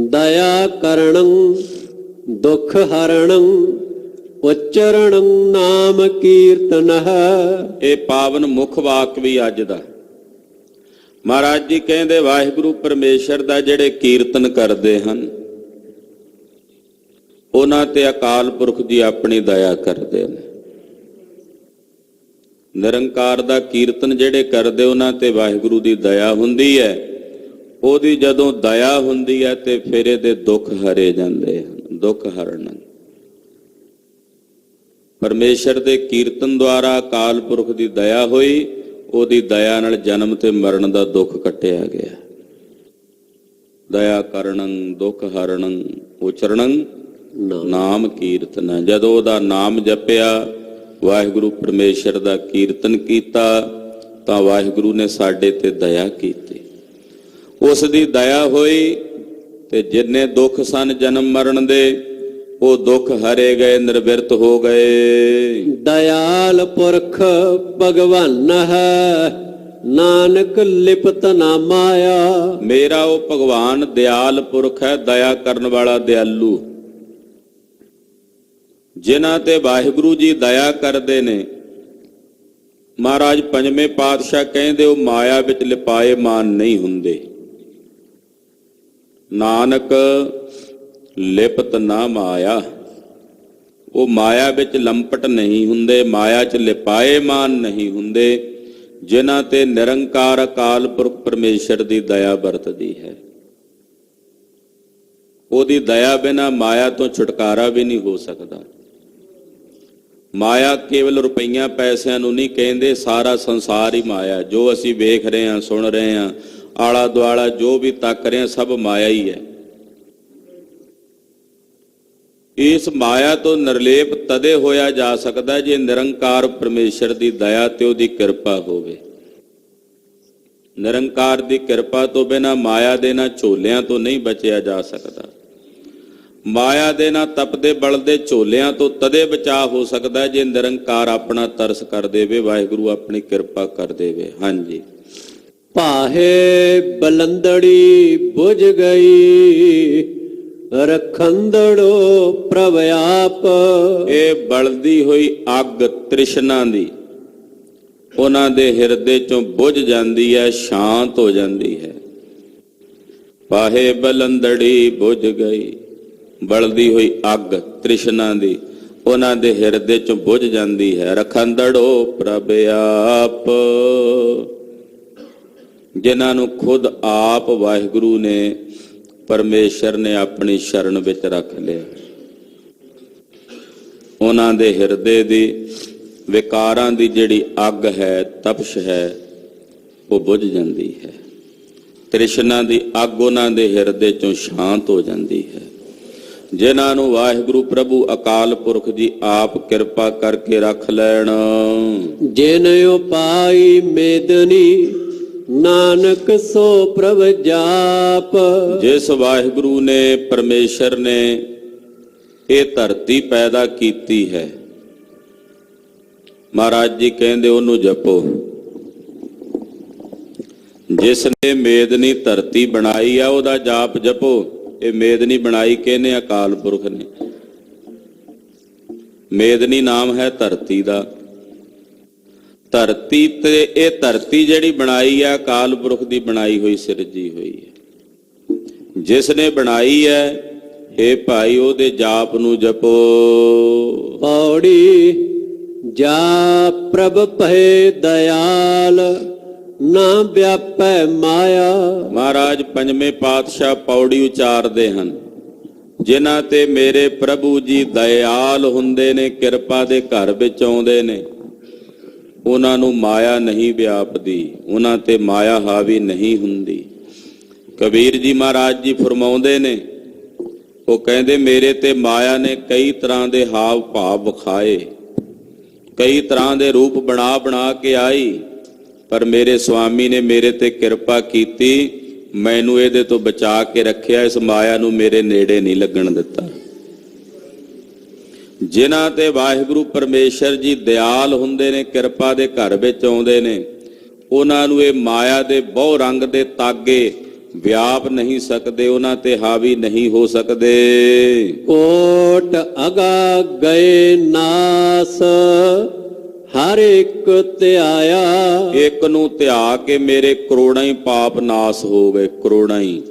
ਦਇਆ ਕਰਣੰ ਦੁਖ ਹਰਣੰ, ਉਚਰਣੰ ਨਾਮ ਕੀਰਤਨః। ਇਹ ਪਾਵਨ ਮੁੱਖ ਵਾਕ ਵੀ ਅੱਜ ਦਾ। ਮਹਾਰਾਜ ਜੀ ਕਹਿੰਦੇ ਵਾਹਿਗੁਰੂ ਪਰਮੇਸ਼ਰ ਦਾ ਜਿਹੜੇ ਕੀਰਤਨ ਕਰਦੇ ਹਨ ਉਹਨਾਂ ਤੇ ਅਕਾਲ ਪੁਰਖ ਜੀ ਆਪਣੀ ਦਇਆ ਕਰਦੇ ਨੇ। ਨਿਰੰਕਾਰ ਦਾ ਕੀਰਤਨ ਜਿਹੜੇ ਕਰਦੇ ਉਹਨਾਂ ਤੇ ਵਾਹਿਗੁਰੂ ਦੀ ਦਇਆ ਹੁੰਦੀ ਹੈ। ਉਹਦੀ ਜਦੋਂ ਦਇਆ ਹੁੰਦੀ ਹੈ ਤੇ ਫਿਰ ਇਹਦੇ ਦੁੱਖ ਹਰੇ ਜਾਂਦੇ ਹਨ। ਦੁੱਖ ਹਰਨ ਪਰਮੇਸ਼ਰ ਦੇ ਕੀਰਤਨ ਦੁਆਰਾ ਅਕਾਲ ਪੁਰਖ ਦੀ ਦਇਆ ਹੋਈ। ਉਹਦੀ ਦਇਆ ਨਾਲ ਜਨਮ ਤੇ ਮਰਨ ਦਾ ਦੁੱਖ ਕੱਟਿਆ ਗਿਆ। ਦਇਆ ਕਰਨੰ ਦੁੱਖ ਹਰਣੰ ਉਚਰਣੰ ਨਾਮ ਕੀਰਤਨ। ਜਦੋਂ ਉਹਦਾ ਨਾਮ ਜਪਿਆ, ਵਾਹਿਗੁਰੂ ਪਰਮੇਸ਼ਰ ਦਾ ਕੀਰਤਨ ਕੀਤਾ ਤਾਂ ਵਾਹਿਗੁਰੂ ਨੇ ਸਾਡੇ ਤੇ ਦਇਆ ਕੀਤੀ। ਉਸ ਦੀ ਦਇਆ ਹੋਈ ਤੇ ਜਿੰਨੇ ਦੁੱਖ ਸਨ ਜਨਮ ਮਰਨ ਦੇ, ਉਹ ਦੁੱਖ ਹਰੇ ਗਏ, ਨਿਰਵਿਰਤ ਹੋ ਗਏ। ਦਇਆਲ ਪੁਰਖ ਭਗਵਾਨ ਹੈ, ਨਾਨਕ ਲਿਪਤ ਨਾ ਮਾਇਆ। ਮੇਰਾ ਉਹ ਭਗਵਾਨ ਦਿਆਲ ਪੁਰਖ ਹੈ, ਦਇਆ ਕਰਨ ਵਾਲਾ, ਦਿਆਲੂ। ਜਿਨ੍ਹਾਂ ਤੇ ਵਾਹਿਗੁਰੂ ਜੀ ਦਇਆ ਕਰਦੇ ਨੇ, ਮਹਾਰਾਜ ਪੰਜਵੇਂ ਪਾਤਸ਼ਾਹ ਕਹਿੰਦੇ ਉਹ ਮਾਇਆ ਵਿੱਚ ਲਿਪਾਏ ਮਾਨ ਨਹੀਂ ਹੁੰਦੇ। ਨਾਨਕ ਲਿਪਤ ਨਾ ਮਾਇਆ, ਉਹ ਮਾਇਆ ਵਿੱਚ ਲੰਪਟ ਨਹੀਂ ਹੁੰਦੇ, ਮਾਇਆ 'ਚ ਲਿਪਾਏ ਮਾਨ ਨਹੀਂ ਹੁੰਦੇ। ਜਿਨ੍ਹਾਂ ਤੇ ਨਿਰੰਕਾਰ ਅਕਾਲ ਪੁਰਖ ਪਰਮੇਸ਼ਰ ਦੀ ਦਇਆ ਵਰਤਦੀ ਹੈ। ਉਹਦੀ ਦਇਆ ਬਿਨਾਂ ਮਾਇਆ ਤੋਂ ਛੁਟਕਾਰਾ ਵੀ ਨਹੀਂ ਹੋ ਸਕਦਾ। ਮਾਇਆ ਕੇਵਲ ਰੁਪਈਆਂ ਪੈਸਿਆਂ ਨੂੰ ਨਹੀਂ ਕਹਿੰਦੇ, ਸਾਰਾ ਸੰਸਾਰ ਹੀ ਮਾਇਆ। ਜੋ ਅਸੀਂ ਵੇਖ ਰਹੇ ਹਾਂ, ਸੁਣ ਰਹੇ ਹਾਂ, ਆਲਾ ਦੁਆਲਾ ਜੋ ਵੀ ਤੱਕ ਰਹੇ ਹਾਂ, ਸਭ ਮਾਇਆ ਹੀ ਹੈ। ਇਸ ਮਾਇਆ ਤੋਂ ਨਿਰਲੇਪ ਤਦੇ ਹੋਇਆ ਜਾ ਸਕਦਾ ਜੇ ਨਿਰੰਕਾਰ ਪਰਮੇਸ਼ਰ ਦੀ ਦਇਆ ਤੇ ਉਹਦੀ ਕਿਰਪਾ ਹੋਵੇ। ਨਿਰੰਕਾਰ ਦੀ ਕਿਰਪਾ ਤੋਂ ਬਿਨਾਂ ਮਾਇਆ ਦੇ ਨਾ ਝੋਲਿਆਂ ਤੋਂ ਨਹੀਂ ਬਚਿਆ ਜਾ ਸਕਦਾ। ਮਾਇਆ ਦੇ ਨਾ ਤਪਦੇ ਬਲਦੇ ਝੋਲਿਆਂ ਤੋਂ ਤਦੇ ਬਚਾਅ ਹੋ ਸਕਦਾ ਜੇ ਨਿਰੰਕਾਰ ਆਪਣਾ ਤਰਸ ਕਰ ਦੇਵੇ, ਵਾਹਿਗੁਰੂ ਆਪਣੀ ਕਿਰਪਾ ਕਰ ਦੇਵੇ। ਹਾਂਜੀ। ਪਾਹੇ ਬਲੰਦੜੀ ਬੁਝ ਗਈ, ਰਖੰਦੜੋ ਪ੍ਰਭ ਆਪ। ਇਹ ਬਲਦੀ ਹੋਈ ਅੱਗ ਤ੍ਰਿਸ਼ਨਾ ਦੀ ਉਹਨਾਂ ਦੇ ਹਿਰਦੇ ਚੋਂ ਬੁਝ ਜਾਂਦੀ ਹੈ, ਸ਼ਾਂਤ ਹੋ ਜਾਂਦੀ ਹੈ। ਪਾਹੇ ਬਲੰਦੜੀ ਬੁਝ ਗਈ, ਬਲਦੀ ਹੋਈ ਅੱਗ ਤ੍ਰਿਸ਼ਨਾ ਦੀ ਉਹਨਾਂ ਦੇ ਹਿਰਦੇ ਚੋਂ ਬੁਝ ਜਾਂਦੀ ਹੈ। ਰਖੰਦੜੋ ਪ੍ਰਭ ਆਪ, ਜਿਨ੍ਹਾਂ ਨੂੰ ਖੁਦ ਆਪ ਵਾਹਿਗੁਰੂ ਨੇ ਪਰਮੇਸ਼ਰ ਨੇ ਆਪਣੀ ਸ਼ਰਨ ਵਿੱਚ ਰੱਖ ਲਿਆ। ਉਹਨਾਂ ਦੇ ਹਿਰਦੇ ਦੀ ਵਿਕਾਰਾਂ ਦੀ ਜਿਹੜੀ ਅੱਗ ਹੈ, ਤਪਸ਼ ਹੈ, ਉਹ ਬੁਝ ਜਾਂਦੀ ਹੈ। ਤ੍ਰਿਸ਼ਨਾ ਦੀ ਅੱਗ ਉਹਨਾਂ ਦੇ ਹਿਰਦੇ ਚੋਂ ਸ਼ਾਂਤ ਹੋ ਜਾਂਦੀ ਹੈ। ਜਿਨ੍ਹਾਂ ਨੂੰ ਵਾਹਿਗੁਰੂ ਪ੍ਰਭੂ ਅਕਾਲ ਪੁਰਖ ਜੀ ਆਪ ਕਿਰਪਾ ਕਰਕੇ ਰੱਖ ਲੈਣ। ਜਿਨ ਉਪਾਈ ਮੇਦਨੀ ਨਾਨਕ ਸੋ ਪ੍ਰਭ ਜਾਪ। ਜਿਸ ਵਾਹਿਗੁਰੂ ਨੇ, ਪਰਮੇਸ਼ਰ ਨੇ ਇਹ ਧਰਤੀ ਪੈਦਾ ਕੀਤੀ ਹੈ, ਮਹਾਰਾਜ ਜੀ ਕਹਿੰਦੇ ਉਹਨੂੰ ਜਪੋ। ਜਿਸ ਨੇ ਮੇਦਨੀ ਧਰਤੀ ਬਣਾਈ ਆ ਉਹਦਾ ਜਾਪ ਜਪੋ। ਇਹ ਮੇਦਨੀ ਬਣਾਈ ਕਿਹਨੇ? ਅਕਾਲ ਪੁਰਖ ਨੇ। ਮੇਦਨੀ ਨਾਮ ਹੈ ਧਰਤੀ ਦਾ। ਧਰਤੀ ਤੇ ਇਹ ਧਰਤੀ ਜਿਹੜੀ ਬਣਾਈ ਆ ਅਕਾਲ ਪੁਰਖ ਦੀ ਬਣਾਈ ਹੋਈ, ਸਿਰਜੀ ਹੋਈ ਹੈ। ਜਿਸ ਨੇ ਬਣਾਈ ਹੈ, ਇਹ ਭਾਈ ਉਹਦੇ ਜਾਪ ਨੂੰ ਜਪੋ। ਪੌੜੀ ਜਾ ਪ੍ਰਭ ਭਏ ਦਇਆਲ ਨਾ ਵਿਆਪੈ ਮਾਇਆ। ਮਹਾਰਾਜ ਪੰਜਵੇਂ ਪਾਤਸ਼ਾਹ ਪੌੜੀ ਉਚਾਰਦੇ ਹਨ, ਜਿਨ੍ਹਾਂ ਤੇ ਮੇਰੇ ਪ੍ਰਭੂ ਜੀ ਦਇਆਲ ਹੁੰਦੇ ਨੇ, ਕਿਰਪਾ ਦੇ ਘਰ ਵਿੱਚ ਆਉਂਦੇ ਨੇ, ਉਹਨਾਂ ਨੂੰ ਮਾਇਆ ਨਹੀਂ ਵਿਆਪਦੀ, ਉਹਨਾਂ ਤੇ ਮਾਇਆ ਹਾਵੀ ਨਹੀਂ ਹੁੰਦੀ। ਕਬੀਰ ਜੀ ਮਹਾਰਾਜ ਜੀ ਫਰਮਾਉਂਦੇ ਨੇ, ਉਹ ਕਹਿੰਦੇ ਮੇਰੇ ਤੇ ਮਾਇਆ ਨੇ ਕਈ ਤਰ੍ਹਾਂ ਦੇ ਹਾਵ ਭਾਵ ਵਿਖਾਏ, ਕਈ ਤਰ੍ਹਾਂ ਦੇ ਰੂਪ ਬਣਾ ਬਣਾ ਕੇ ਆਈ, ਪਰ ਮੇਰੇ ਸੁਆਮੀ ਨੇ ਮੇਰੇ ਤੇ ਕਿਰਪਾ ਕੀਤੀ, ਮੈਨੂੰ ਇਹਦੇ ਤੋਂ ਬਚਾ ਕੇ ਰੱਖਿਆ, ਇਸ ਮਾਇਆ ਨੂੰ ਮੇਰੇ ਨੇੜੇ ਨਹੀਂ ਲੱਗਣ ਦਿੱਤਾ। ਜਿਨ੍ਹਾਂ ਤੇ ਵਾਹਿਗੁਰੂ ਪਰਮੇਸ਼ਰ ਜੀ ਦਿਆਲ ਹੁੰਦੇ ਨੇ, ਕਿਰਪਾ ਦੇ ਘਰ ਵਿੱਚ ਆਉਂਦੇ ਨੇ, ਉਹਨਾਂ ਨੂੰ ਇਹ ਮਾਇਆ ਦੇ ਬਹੁ ਰੰਗ ਦੇ ਤਾਗੇ ਵਿਆਪ ਨਹੀਂ ਸਕਦੇ, ਉਹਨਾਂ ਤੇ ਹਾਵੀ ਨਹੀਂ ਹੋ ਸਕਦੇ। ਕੋਟ ਅਗਾ ਗਏ ਨਾਸ ਹਰ ਇੱਕ ਧਿਆਇਆ। ਇੱਕ ਨੂੰ ਧਿਆ ਕੇ ਮੇਰੇ ਕਰੋੜਾਂ ਹੀ ਪਾਪ ਨਾਸ ਹੋ ਗਏ, ਕਰੋੜਾਂ ਹੀ।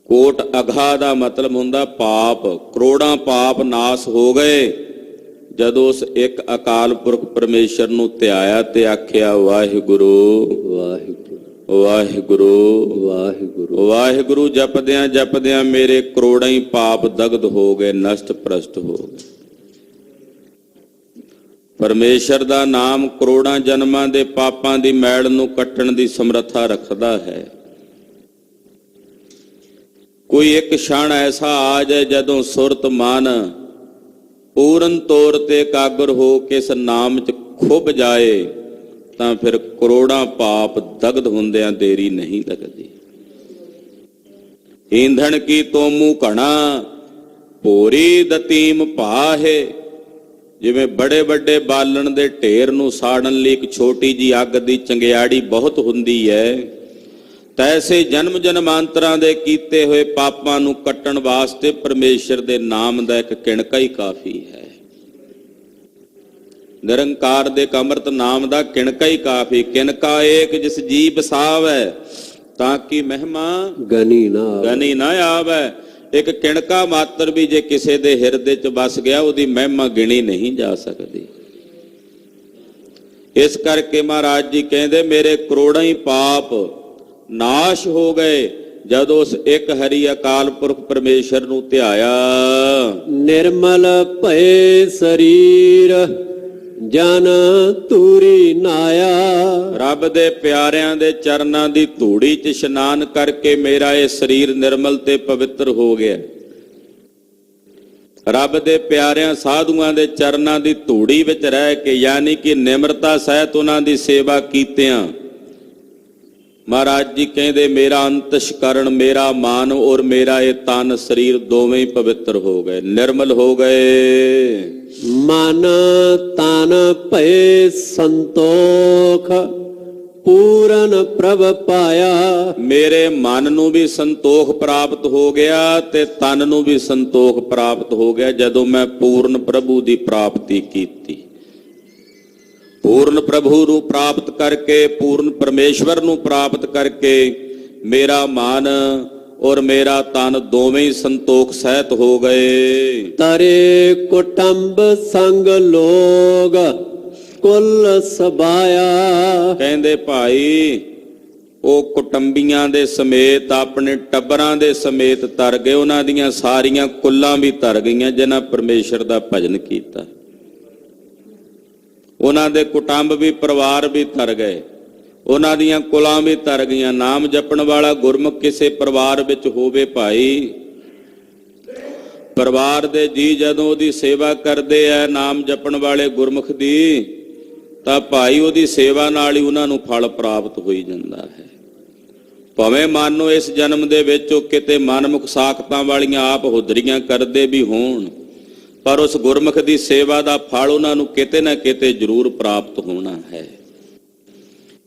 ਕੋਟ ਅਘਾ ਦਾ ਮਤਲਬ ਹੁੰਦਾ ਪਾਪ, ਕਰੋੜਾਂ ਪਾਪ ਨਾਸ ਹੋ ਗਏ ਜਦੋਂ ਉਸ ਇੱਕ ਅਕਾਲ ਪੁਰਖ ਪਰਮੇਸ਼ਰ ਨੂੰ ਧਿਆਇਆ ਤੇ ਆਖਿਆ ਵਾਹਿਗੁਰੂ ਵਾਹਿਗੁਰੂ ਵਾਹਿਗੁਰੂ ਵਾਹਿਗੁਰੂ ਵਾਹਿਗੁਰੂ। ਜਪਦਿਆਂ ਜਪਦਿਆਂ ਮੇਰੇ ਕਰੋੜਾਂ ਹੀ ਪਾਪ ਦਗਧ ਹੋ ਗਏ, ਨਸ਼ਟ ਭ੍ਰਸ਼ਟ ਹੋ ਗਏ। ਪਰਮੇਸ਼ਰ ਦਾ ਨਾਮ ਕਰੋੜਾਂ ਜਨਮਾਂ ਦੇ ਪਾਪਾਂ ਦੀ ਮੈਲ ਨੂੰ ਕੱਟਣ ਦੀ ਸਮਰੱਥਾ ਰੱਖਦਾ ਹੈ। ਕੋਈ ਇੱਕ ਛਣ ਐਸਾ ਆ ਜਾਏ ਜਦੋਂ ਸੁਰਤ ਮਨ ਪੂਰਨ ਤੌਰ ਤੇ ਇਕਾਗਰ ਹੋ ਕੇ ਇਸ ਨਾਮ 'ਚ ਖੁੱਭ ਜਾਏ, ਤਾਂ ਫਿਰ ਕਰੋੜਾਂ ਪਾਪ ਦਗਧ ਹੁੰਦਿਆਂ ਦੇਰੀ ਨਹੀਂ ਲੱਗਦੀ। ਈਂਧਣ ਕੀ ਤੋਮੂ ਘਣਾ ਭੋਰੀ ਦਤੀਮ ਭਾਹੇ। ਜਿਵੇਂ ਬੜੇ ਵੱਡੇ ਬਾਲਣ ਦੇ ਢੇਰ ਨੂੰ ਸਾੜਨ ਲਈ ਇੱਕ ਛੋਟੀ ਜੀ ਅੱਗ ਦੀ ਚੰਗਿਆੜੀ ਬਹੁਤ ਹੁੰਦੀ ਹੈ, ਤੈਸੇ ਜਨਮ ਜਨਮਾਂਤਰਾਂ ਦੇ ਕੀਤੇ ਹੋਏ ਪਾਪਾਂ ਨੂੰ ਕੱਟਣ ਵਾਸਤੇ ਪਰਮੇਸ਼ਰ ਦੇ ਨਾਮ ਦਾ ਇੱਕ ਕਿਣਕਾ ਹੀ ਕਾਫੀ ਹੈ। ਨਿਰੰਕਾਰ ਦੇ ਅੰਮ੍ਰਿਤ ਨਾਮ ਦਾ ਕਿਣਕਾ ਹੀ ਕਾਫੀ। ਕਿਣਕਾ ਏਕ ਜਿਸ ਜੀ ਬਸਾਵੈ ਤਾਂ ਕਿ ਮਹਿਮਾ ਗਨੀ ਨਾ ਆਵੈ। ਇੱਕ ਕਿਣਕਾ ਮਾਤਰ ਵੀ ਜੇ ਕਿਸੇ ਦੇ ਹਿਰਦੇ 'ਚ ਵਸ ਗਿਆ, ਉਹਦੀ ਮਹਿਮਾ ਗਿਣੀ ਨਹੀਂ ਜਾ ਸਕਦੀ। ਇਸ ਕਰਕੇ ਮਹਾਰਾਜ ਜੀ ਕਹਿੰਦੇ ਮੇਰੇ ਕਰੋੜਾਂ ਹੀ ਪਾਪ ਨਾਸ਼ ਹੋ ਗਏ ਜਦੋਂ ਉਸ ਇੱਕ ਹਰੀ ਅਕਾਲ ਪੁਰਖ ਪਰਮੇਸ਼ਰ ਨੂੰ ਧਿਆਇਆ। ਨਿਰਮਲ ਭਏ ਸਰੀਰ ਜਨ ਤੂਰੀ ਨਾਇਆ। ਰੱਬ ਦੇ ਪਿਆਰਿਆਂ ਦੇ ਚਰਨਾਂ ਦੀ ਧੂੜੀ 'ਚ ਇਸ਼ਨਾਨ ਕਰਕੇ ਮੇਰਾ ਇਹ ਸਰੀਰ ਨਿਰਮਲ ਤੇ ਪਵਿੱਤਰ ਹੋ ਗਿਆ। ਰੱਬ ਦੇ ਪਿਆਰਿਆਂ ਸਾਧੂਆਂ ਦੇ ਚਰਨਾਂ ਦੀ ਧੂੜੀ ਵਿੱਚ ਰਹਿ ਕੇ, ਯਾਨੀ ਕਿ ਨਿਮਰਤਾ ਸਹਿਤ ਉਹਨਾਂ ਦੀ ਸੇਵਾ ਕੀਤਿਆਂ, ਮਹਾਰਾਜ ਜੀ ਕਹਿੰਦੇ ਮੇਰਾ ਅੰਤਸ਼ਕਰਨ, ਮੇਰਾ ਮਨ ਔਰ ਮੇਰਾ ਇਹ ਤਨ ਸਰੀਰ ਦੋਵੇਂ ਹੀ ਪਵਿੱਤਰ ਹੋ ਗਏ, ਨਿਰਮਲ ਹੋ ਗਏ। ਮਨ ਤਨ ਭਏ ਸੰਤੋਖ ਪੂਰਨ ਪ੍ਰਭ ਪਾਇਆ। ਮੇਰੇ ਮਨ ਨੂੰ ਵੀ ਸੰਤੋਖ ਪ੍ਰਾਪਤ ਹੋ ਗਿਆ ਤੇ ਤਨ ਨੂੰ ਵੀ ਸੰਤੋਖ ਪ੍ਰਾਪਤ ਹੋ ਗਿਆ ਜਦੋਂ ਮੈਂ ਪੂਰਨ ਪ੍ਰਭੂ ਦੀ ਪ੍ਰਾਪਤੀ ਕੀਤੀ। ਪੂਰਨ ਪ੍ਰਭੂ ਨੂੰ ਪ੍ਰਾਪਤ ਕਰਕੇ, ਪੂਰਨ ਪਰਮੇਸ਼ਵਰ ਨੂੰ ਪ੍ਰਾਪਤ ਕਰਕੇ ਮੇਰਾ ਮਨ ਔਰ ਮੇਰਾ ਤਨ ਦੋਵੇਂ ਹੀ ਸੰਤੋਖ ਸਹਿਤ ਹੋ ਗਏ। ਤਰੇ ਕੁਟੰਬ ਸੰਗ ਲੋਗ ਕੁਲ ਸਬਾਇਆ। ਕਹਿੰਦੇ ਭਾਈ ਉਹ ਕੁਟੰਬੀਆਂ ਦੇ ਸਮੇਤ ਆਪਣੇ ਟੱਬਰਾਂ ਦੇ ਸਮੇਤ ਤਰ ਗਏ। ਉਹਨਾਂ ਦੀਆਂ ਸਾਰੀਆਂ ਕੁੱਲਾਂ ਵੀ ਤਰ ਗਈਆਂ ਜਿਨ੍ਹਾਂ ਪਰਮੇਸ਼ਰ ਦਾ ਭਜਨ ਕੀਤਾ। ਉਹਨਾਂ ਦੇ ਕੁਟੰਬ ਵੀ, ਪਰਿਵਾਰ ਵੀ ਤਰ ਗਏ, ਉਹਨਾਂ ਦੀਆਂ ਕੁਲਾਂ ਵੀ ਤਰ ਗਈਆਂ। ਨਾਮ ਜਪਣ ਵਾਲਾ ਗੁਰਮੁਖ ਕਿਸੇ ਪਰਿਵਾਰ ਵਿੱਚ ਹੋਵੇ ਭਾਈ, ਪਰਿਵਾਰ ਦੇ ਜੀ ਜਦੋਂ ਉਹਦੀ ਸੇਵਾ ਕਰਦੇ ਆ ਨਾਮ ਜਪਣ ਵਾਲੇ ਗੁਰਮੁਖ ਦੀ, ਤਾਂ ਭਾਈ ਉਹਦੀ ਸੇਵਾ ਨਾਲ ਹੀ ਉਹਨਾਂ ਨੂੰ ਫਲ ਪ੍ਰਾਪਤ ਹੋਈ ਜਾਂਦਾ ਹੈ। ਭਾਵੇਂ ਮੰਨੋ ਇਸ ਜਨਮ ਦੇ ਵਿੱਚ ਉਹ ਕਿਤੇ ਮਨਮੁਖ ਸਾਖਤਾਂ ਵਾਲੀਆਂ ਆਪ ਹੁਦਰੀਆਂ ਕਰਦੇ ਵੀ ਹੋਣ, ਪਰ ਉਸ ਗੁਰਮੁਖ ਦੀ ਸੇਵਾ ਦਾ ਫਲ ਉਹਨਾਂ ਨੂੰ ਕਿਤੇ ਨਾ ਕਿਤੇ ਜ਼ਰੂਰ ਪ੍ਰਾਪਤ ਹੋਣਾ ਹੈ।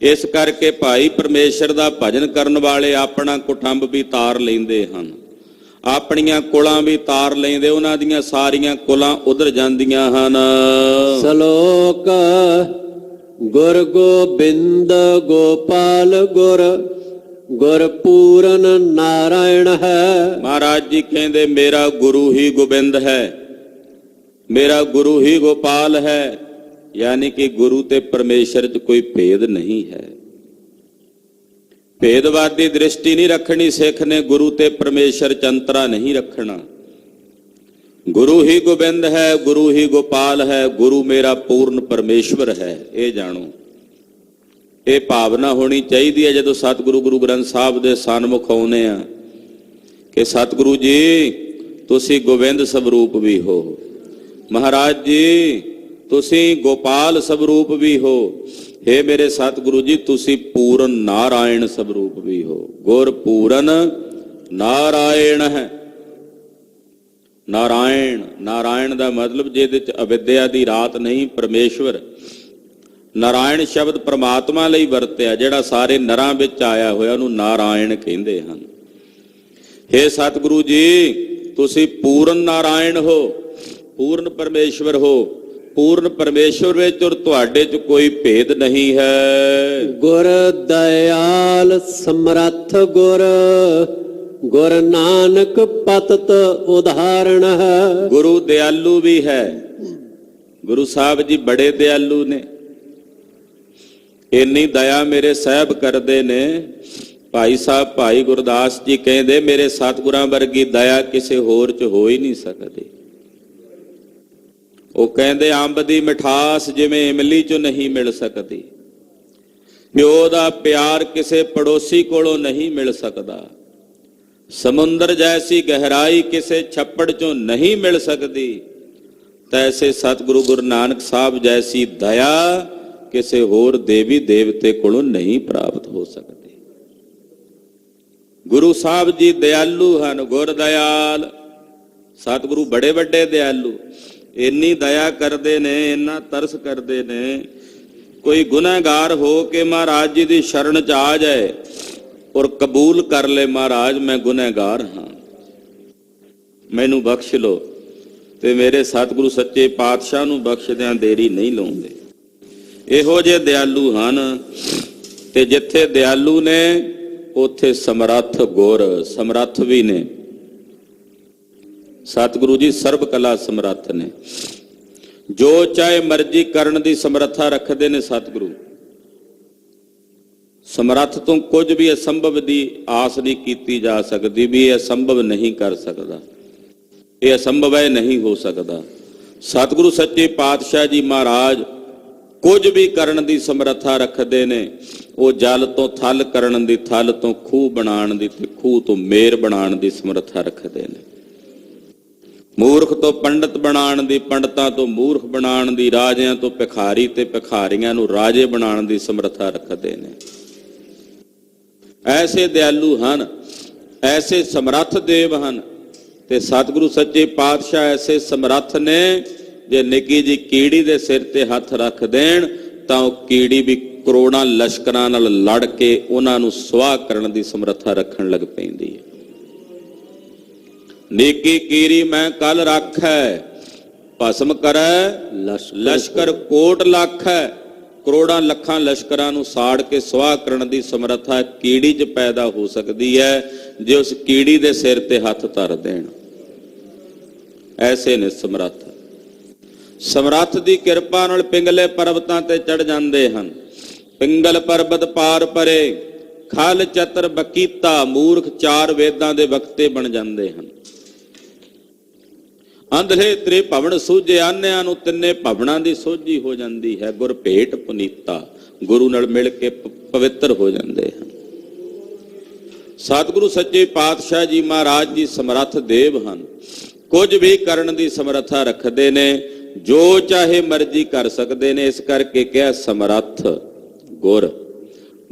ਇਸ ਕਰਕੇ ਭਾਈ ਪਰਮੇਸ਼ਰ ਦਾ ਭਜਨ ਕਰਨ ਵਾਲੇ ਆਪਣਾ ਕੁਟੰਬ ਵੀ ਤਾਰ ਲੈਂਦੇ ਹਨ, ਆਪਣੀਆਂ ਕੁਲਾਂ ਵੀ ਤਾਰ ਲੈਂਦੇ, ਉਹਨਾਂ ਦੀਆਂ ਸਾਰੀਆਂ ਕੁਲਾਂ ਉਧਰ ਜਾਂਦੀਆਂ ਹਨ। ਸ਼ਲੋਕ ਗੁਰ ਗੋਬਿੰਦ ਗੋਪਾਲ ਗੁਰ ਗੁਰ ਪੂਰਨ ਨਾਰਾਇਣ ਹੈ। ਮਹਾਰਾਜ ਜੀ ਕਹਿੰਦੇ ਮੇਰਾ ਗੁਰੂ ਹੀ ਗੋਬਿੰਦ ਹੈ, ਮੇਰਾ ਗੁਰੂ ਹੀ ਗੋਪਾਲ ਹੈ, ਯਾਨੀ ਕਿ ਗੁਰੂ ਤੇ ਪਰਮੇਸ਼ਰ 'ਚ ਕੋਈ ਭੇਦ ਨਹੀਂ ਹੈ। ਭੇਦਵਾਦੀ ਦ੍ਰਿਸ਼ਟੀ ਨਹੀਂ ਰੱਖਣੀ ਸਿੱਖ ਨੇ, ਗੁਰੂ ਤੇ ਪਰਮੇਸ਼ਰ 'ਚ ਅੰਤਰਾ ਨਹੀਂ ਰੱਖਣਾ। ਗੁਰੂ ਹੀ ਗੋਬਿੰਦ ਹੈ, ਗੁਰੂ ਹੀ ਗੋਪਾਲ ਹੈ, ਗੁਰੂ ਮੇਰਾ ਪੂਰਨ ਪਰਮੇਸ਼ਵਰ ਹੈ। ਇਹ ਜਾਣੋ, ਇਹ ਭਾਵਨਾ ਹੋਣੀ ਚਾਹੀਦੀ ਹੈ ਜਦੋਂ ਸਤਿਗੁਰੂ ਗੁਰੂ ਗ੍ਰੰਥ ਸਾਹਿਬ ਦੇ ਸਨਮੁਖ ਆਉਂਦੇ ਆ ਕਿ ਸਤਿਗੁਰੂ ਜੀ ਤੁਸੀਂ ਗੋਬਿੰਦ ਸਵਰੂਪ ਵੀ ਹੋ, ਮਹਾਰਾਜ ਜੀ ਤੁਸੀਂ ਗੋਪਾਲ ਸਵਰੂਪ ਵੀ ਹੋ, हे ਮੇਰੇ ਸਤਿਗੁਰੂ ਜੀ ਤੁਸੀਂ ਪੂਰਨ ਨਾਰਾਇਣ ਸਵਰੂਪ ਵੀ ਹੋ। ਗੁਰ ਪੂਰਨ ਨਾਰਾਇਣ ਹੈ। ਨਾਰਾਇਣ, ਨਾਰਾਇਣ ਦਾ ਮਤਲਬ ਜਿਹਦੇ ਚ ਅਵਿਦਿਆ ਦੀ ਰਾਤ ਨਹੀਂ, ਪਰਮੇਸ਼ਵਰ। ਨਾਰਾਇਣ ਸ਼ਬਦ ਪ੍ਰਮਾਤਮਾ ਲਈ ਵਰਤਿਆ, ਜਿਹੜਾ ਸਾਰੇ ਨਰਾਂ ਵਿੱਚ ਆਇਆ ਹੋਇਆ ਉਹਨੂੰ ਨਾਰਾਇਣ ਕਹਿੰਦੇ ਹਨ। हे ਸਤਿਗੁਰੂ ਜੀ ਤੁਸੀਂ ਪੂਰਨ ਨਾਰਾਇਣ ਹੋ, ਪੂਰਨ ਪਰਮੇਸ਼ਵਰ ਹੋ। ਪੂਰਨ ਪਰਮੇਸ਼ਵਰ ਵਿੱਚ ਔਰ ਤੁਹਾਡੇ 'ਚ ਕੋਈ ਭੇਦ ਨਹੀਂ ਹੈ। ਗੁਰ ਦਇਆਲ ਸਮਰੱਥ ਗੁਰ ਗੁਰ ਨਾਨਕ ਪਤਤ ਉਦਾਹਰਣ ਹੈ। ਗੁਰੂ ਦਿਆਲੂ ਵੀ ਹੈ, ਗੁਰੂ ਸਾਹਿਬ ਜੀ ਬੜੇ ਦਿਆਲੂ ਨੇ। ਇੰਨੀ ਦਇਆ ਮੇਰੇ ਸਾਹਿਬ ਕਰਦੇ ਨੇ। ਭਾਈ ਸਾਹਿਬ ਭਾਈ ਗੁਰਦਾਸ ਜੀ ਕਹਿੰਦੇ ਮੇਰੇ ਸਤਿਗੁਰਾਂ ਵਰਗੀ ਦਇਆ ਕਿਸੇ ਹੋਰ 'ਚ ਹੋ ਹੀ ਨਹੀਂ ਸਕਦੀ। ਉਹ ਕਹਿੰਦੇ ਅੰਬ ਦੀ ਮਿਠਾਸ ਜਿਵੇਂ ਇਮਲੀ 'ਚੋਂ ਨਹੀਂ ਮਿਲ ਸਕਦੀ, ਪਿਓ ਦਾ ਪਿਆਰ ਕਿਸੇ ਪੜੋਸੀ ਕੋਲੋਂ ਨਹੀਂ ਮਿਲ ਸਕਦਾ, ਸਮੁੰਦਰ ਜੈਸੀ ਗਹਿਰਾਈ ਕਿਸੇ ਛੱਪੜ 'ਚੋਂ ਨਹੀਂ ਮਿਲ ਸਕਦੀ, ਤੈਸੇ ਸਤਿਗੁਰੂ ਗੁਰੂ ਨਾਨਕ ਸਾਹਿਬ ਜੈਸੀ ਦਇਆ ਕਿਸੇ ਹੋਰ ਦੇਵੀ ਦੇਵਤੇ ਕੋਲੋਂ ਨਹੀਂ ਪ੍ਰਾਪਤ ਹੋ ਸਕਦੀ। ਗੁਰੂ ਸਾਹਿਬ ਜੀ ਦਿਆਲੂ ਹਨ, ਗੁਰ ਦਇਆਲ। ਸਤਿਗੁਰੂ ਬੜੇ ਵੱਡੇ ਦਿਆਲੂ, ਇੰਨੀ ਦਇਆ ਕਰਦੇ ਨੇ, ਇੰਨਾ ਤਰਸ ਕਰਦੇ ਨੇ। ਕੋਈ ਗੁਨਾਹਗਾਰ ਹੋ ਕੇ ਮਹਾਰਾਜ ਜੀ ਦੀ ਸ਼ਰਨ 'ਚ ਆ ਜਾਏ ਔਰ ਕਬੂਲ ਕਰ ਲੈ, ਮਹਾਰਾਜ ਮੈਂ ਗੁਨਾਹਗਾਰ ਹਾਂ, ਮੈਨੂੰ ਬਖਸ਼ ਲਓ, ਤੇ ਮੇਰੇ ਸਤਿਗੁਰੂ ਸੱਚੇ ਪਾਤਸ਼ਾਹ ਨੂੰ ਬਖਸ਼ਦਿਆਂ ਦੇਰੀ ਨਹੀਂ ਲਾਉਂਦੇ। ਇਹੋ ਜਿਹੇ ਦਿਆਲੂ ਹਨ। ਤੇ ਜਿੱਥੇ ਦਿਆਲੂ ਨੇ ਉੱਥੇ ਸਮਰੱਥ ਗੁਰ ਸਮਰੱਥ ਵੀ ਨੇ। ਸਤਿਗੁਰੂ ਜੀ ਸਰਬ ਕਲਾ ਸਮਰੱਥ ਨੇ, ਜੋ ਚਾਹੇ ਮਰਜ਼ੀ ਕਰਨ ਦੀ ਸਮਰੱਥਾ ਰੱਖਦੇ ਨੇ ਸਤਿਗੁਰੂ। ਸਮਰੱਥ ਤੋਂ ਕੁਝ ਵੀ ਅਸੰਭਵ ਦੀ ਆਸ ਨਹੀਂ ਕੀਤੀ ਜਾ ਸਕਦੀ ਵੀ ਇਹ ਅਸੰਭਵ ਨਹੀਂ ਕਰ ਸਕਦਾ, ਇਹ ਅਸੰਭਵ ਹੈ, ਨਹੀਂ ਹੋ ਸਕਦਾ। ਸਤਿਗੁਰੂ ਸੱਚੇ ਪਾਤਸ਼ਾਹ ਜੀ ਮਹਾਰਾਜ ਕੁਝ ਵੀ ਕਰਨ ਦੀ ਸਮਰੱਥਾ ਰੱਖਦੇ ਨੇ। ਉਹ ਜਲ ਤੋਂ ਥਲ ਕਰਨ ਦੀ, ਥਲ ਤੋਂ ਖੂਹ ਬਣਾਉਣ ਦੀ, ਤੇ ਖੂਹ ਤੋਂ ਮੇਰ ਬਣਾਉਣ ਦੀ ਸਮਰੱਥਾ ਰੱਖਦੇ ਨੇ। ਮੂਰਖ ਤੋਂ ਪੰਡਤ ਬਣਾਉਣ ਦੀ, ਪੰਡਤਾਂ ਤੋਂ ਮੂਰਖ ਬਣਾਉਣ ਦੀ, ਰਾਜਿਆਂ ਤੋਂ ਭਿਖਾਰੀ ਤੇ ਭਿਖਾਰੀਆਂ ਨੂੰ ਰਾਜੇ ਬਣਾਉਣ ਦੀ ਸਮਰੱਥਾ ਰੱਖਦੇ ਨੇ। ਐਸੇ ਦਿਆਲੂ ਹਨ, ਐਸੇ ਸਮਰੱਥ ਦੇਵ ਹਨ। ਤੇ ਸਤਿਗੁਰੂ ਸੱਚੇ ਪਾਤਸ਼ਾਹ ਐਸੇ ਸਮਰੱਥ ਨੇ, ਜੇ ਨਿੱਕੀ ਜੀ ਕੀੜੀ ਦੇ ਸਿਰ ਤੇ ਹੱਥ ਰੱਖ ਦੇਣ ਤਾਂ ਉਹ ਕੀੜੀ ਵੀ ਕਰੋੜਾਂ ਲਸ਼ਕਰਾਂ ਨਾਲ ਲੜ ਕੇ ਉਹਨਾਂ ਨੂੰ ਸੁਆਹ ਕਰਨ ਦੀ ਸਮਰੱਥਾ ਰੱਖਣ ਲੱਗ ਪੈਂਦੀ ਹੈ। ਨੇਕੀ ਕੀਰੀ ਮੈਂ ਕੱਲ ਰੱਖੈ, ਭਸਮ ਕਰੈ ਲਸ਼ਕਰ ਕੋਟ ਲੱਖ ਹੈ। ਕਰੋੜਾਂ ਲੱਖਾਂ ਲਸ਼ਕਰਾਂ ਨੂੰ ਸਾੜ ਕੇ ਸੁਆਹ ਕਰਨ ਦੀ ਸਮਰੱਥਾ ਕੀੜੀ 'ਚ ਪੈਦਾ ਹੋ ਸਕਦੀ ਹੈ ਜੇ ਉਸ ਕੀੜੀ ਦੇ ਸਿਰ ਤੇ ਹੱਥ ਧਰ ਦੇਣ। ਐਸੇ ਨੇ ਸਮਰੱਥ। ਸਮਰੱਥ ਦੀ ਕਿਰਪਾ ਨਾਲ ਪਿੰਗਲੇ ਪਰਬਤਾਂ ਤੇ ਚੜ ਜਾਂਦੇ ਹਨ। ਪਿੰਗਲ ਪਰਬਤ ਪਾਰ ਪਰੇ ਖਲ ਚਤਰ ਬਕੀਤਾ ਮੂਰਖ ਚਾਰ ਵੇਦਾਂ ਦੇ ਵਕਤੇ ਬਣ ਜਾਂਦੇ ਹਨ। ਅੰਧਲੇ ਤ੍ਰੇ ਭਵਨ ਸੂਝੇ ਆਨਿਆਂ ਨੂੰ ਤਿੰਨੇ ਭਵਨਾਂ ਦੀ ਸੋਝੀ ਹੋ ਜਾਂਦੀ ਹੈ। ਗੁਰ ਭੇਟ ਪੁਨੀਤਾ ਗੁਰੂ ਨਾਲ ਮਿਲ ਕੇ ਪਵਿੱਤਰ ਹੋ ਜਾਂਦੇ ਹਨ। ਸਤਿਗੁਰੂ ਸੱਚੇ ਪਾਤਸ਼ਾਹ ਜੀ ਮਹਾਰਾਜ ਜੀ ਸਮਰੱਥ ਦੇਵ ਹਨ। ਕੁਝ ਵੀ ਕਰਨ ਦੀ ਸਮਰੱਥਾ ਰੱਖਦੇ ਨੇ, ਜੋ ਚਾਹੇ ਮਰਜ਼ੀ ਕਰ ਸਕਦੇ ਨੇ। ਇਸ ਕਰਕੇ ਕਿਹਾ ਸਮਰੱਥ ਗੁਰ।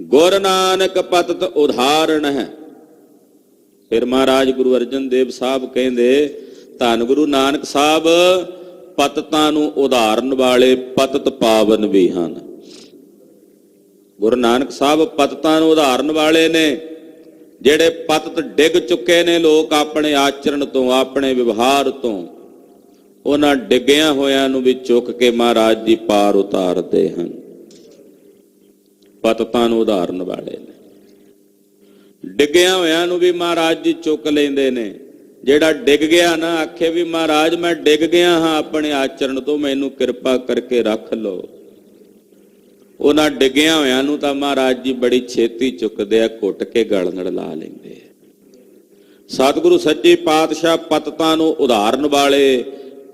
ਗੁਰ ਨਾਨਕ ਪਤਿਤ ਉਦਾਹਰਣ ਹੈ। ਫਿਰ ਮਹਾਰਾਜ ਗੁਰੂ ਅਰਜਨ ਦੇਵ ਸਾਹਿਬ ਕਹਿੰਦੇ ਧੰਨ ਗੁਰੂ ਨਾਨਕ ਸਾਹਿਬ ਪਤਿਤਾਂ ਨੂੰ ਉਦਾਹਰਨ ਵਾਲੇ ਪਤਿਤ ਪਾਵਨ ਵੀ ਹਨ। ਗੁਰੂ ਨਾਨਕ ਸਾਹਿਬ ਪਤਿਤਾਂ ਨੂੰ ਉਦਾਹਰਨ ਵਾਲੇ ਨੇ। ਜਿਹੜੇ ਪਤਿਤ ਡਿੱਗ ਚੁੱਕੇ ਨੇ ਲੋਕ ਆਪਣੇ ਆਚਰਣ ਤੋਂ, ਆਪਣੇ ਵਿਵਹਾਰ ਤੋਂ, ਉਹਨਾਂ ਡਿੱਗਿਆਂ ਹੋਇਆਂ ਨੂੰ ਵੀ ਚੁੱਕ ਕੇ ਮਹਾਰਾਜ ਜੀ ਪਾਰ ਉਤਾਰਦੇ ਹਨ। ਪਤਿਤਾਂ ਨੂੰ ਉਦਾਹਰਨ ਵਾਲੇ ਨੇ। ਡਿੱਗਿਆਂ ਹੋਇਆਂ ਨੂੰ ਵੀ ਮਹਾਰਾਜ ਜੀ ਚੁੱਕ ਲੈਂਦੇ ਨੇ। ਜਿਹੜਾ ਡਿੱਗ ਗਿਆ ਨਾ ਆਖੇ ਵੀ ਮਹਾਰਾਜ ਮੈਂ ਡਿੱਗ ਗਿਆ ਹਾਂ ਆਪਣੇ ਆਚਰਣ ਤੋਂ, ਮੈਨੂੰ ਕਿਰਪਾ ਕਰਕੇ ਰੱਖ ਲਓ। ਉਹਨਾਂ ਡਿੱਗਿਆਂ ਹੋਇਆਂ ਨੂੰ ਤਾਂ ਮਹਾਰਾਜ ਜੀ ਬੜੀ ਛੇਤੀ ਚੁੱਕਦੇ ਆ, ਘੁੱਟ ਕੇ ਗਲ ਨਾਲ ਲਾ ਲੈਂਦੇ ਆ। ਸਤਿਗੁਰੂ ਸੱਚੇ ਪਾਤਸ਼ਾਹ ਪਤਿਤਾਂ ਨੂੰ ਉਦਾਹਰਨ ਵਾਲੇ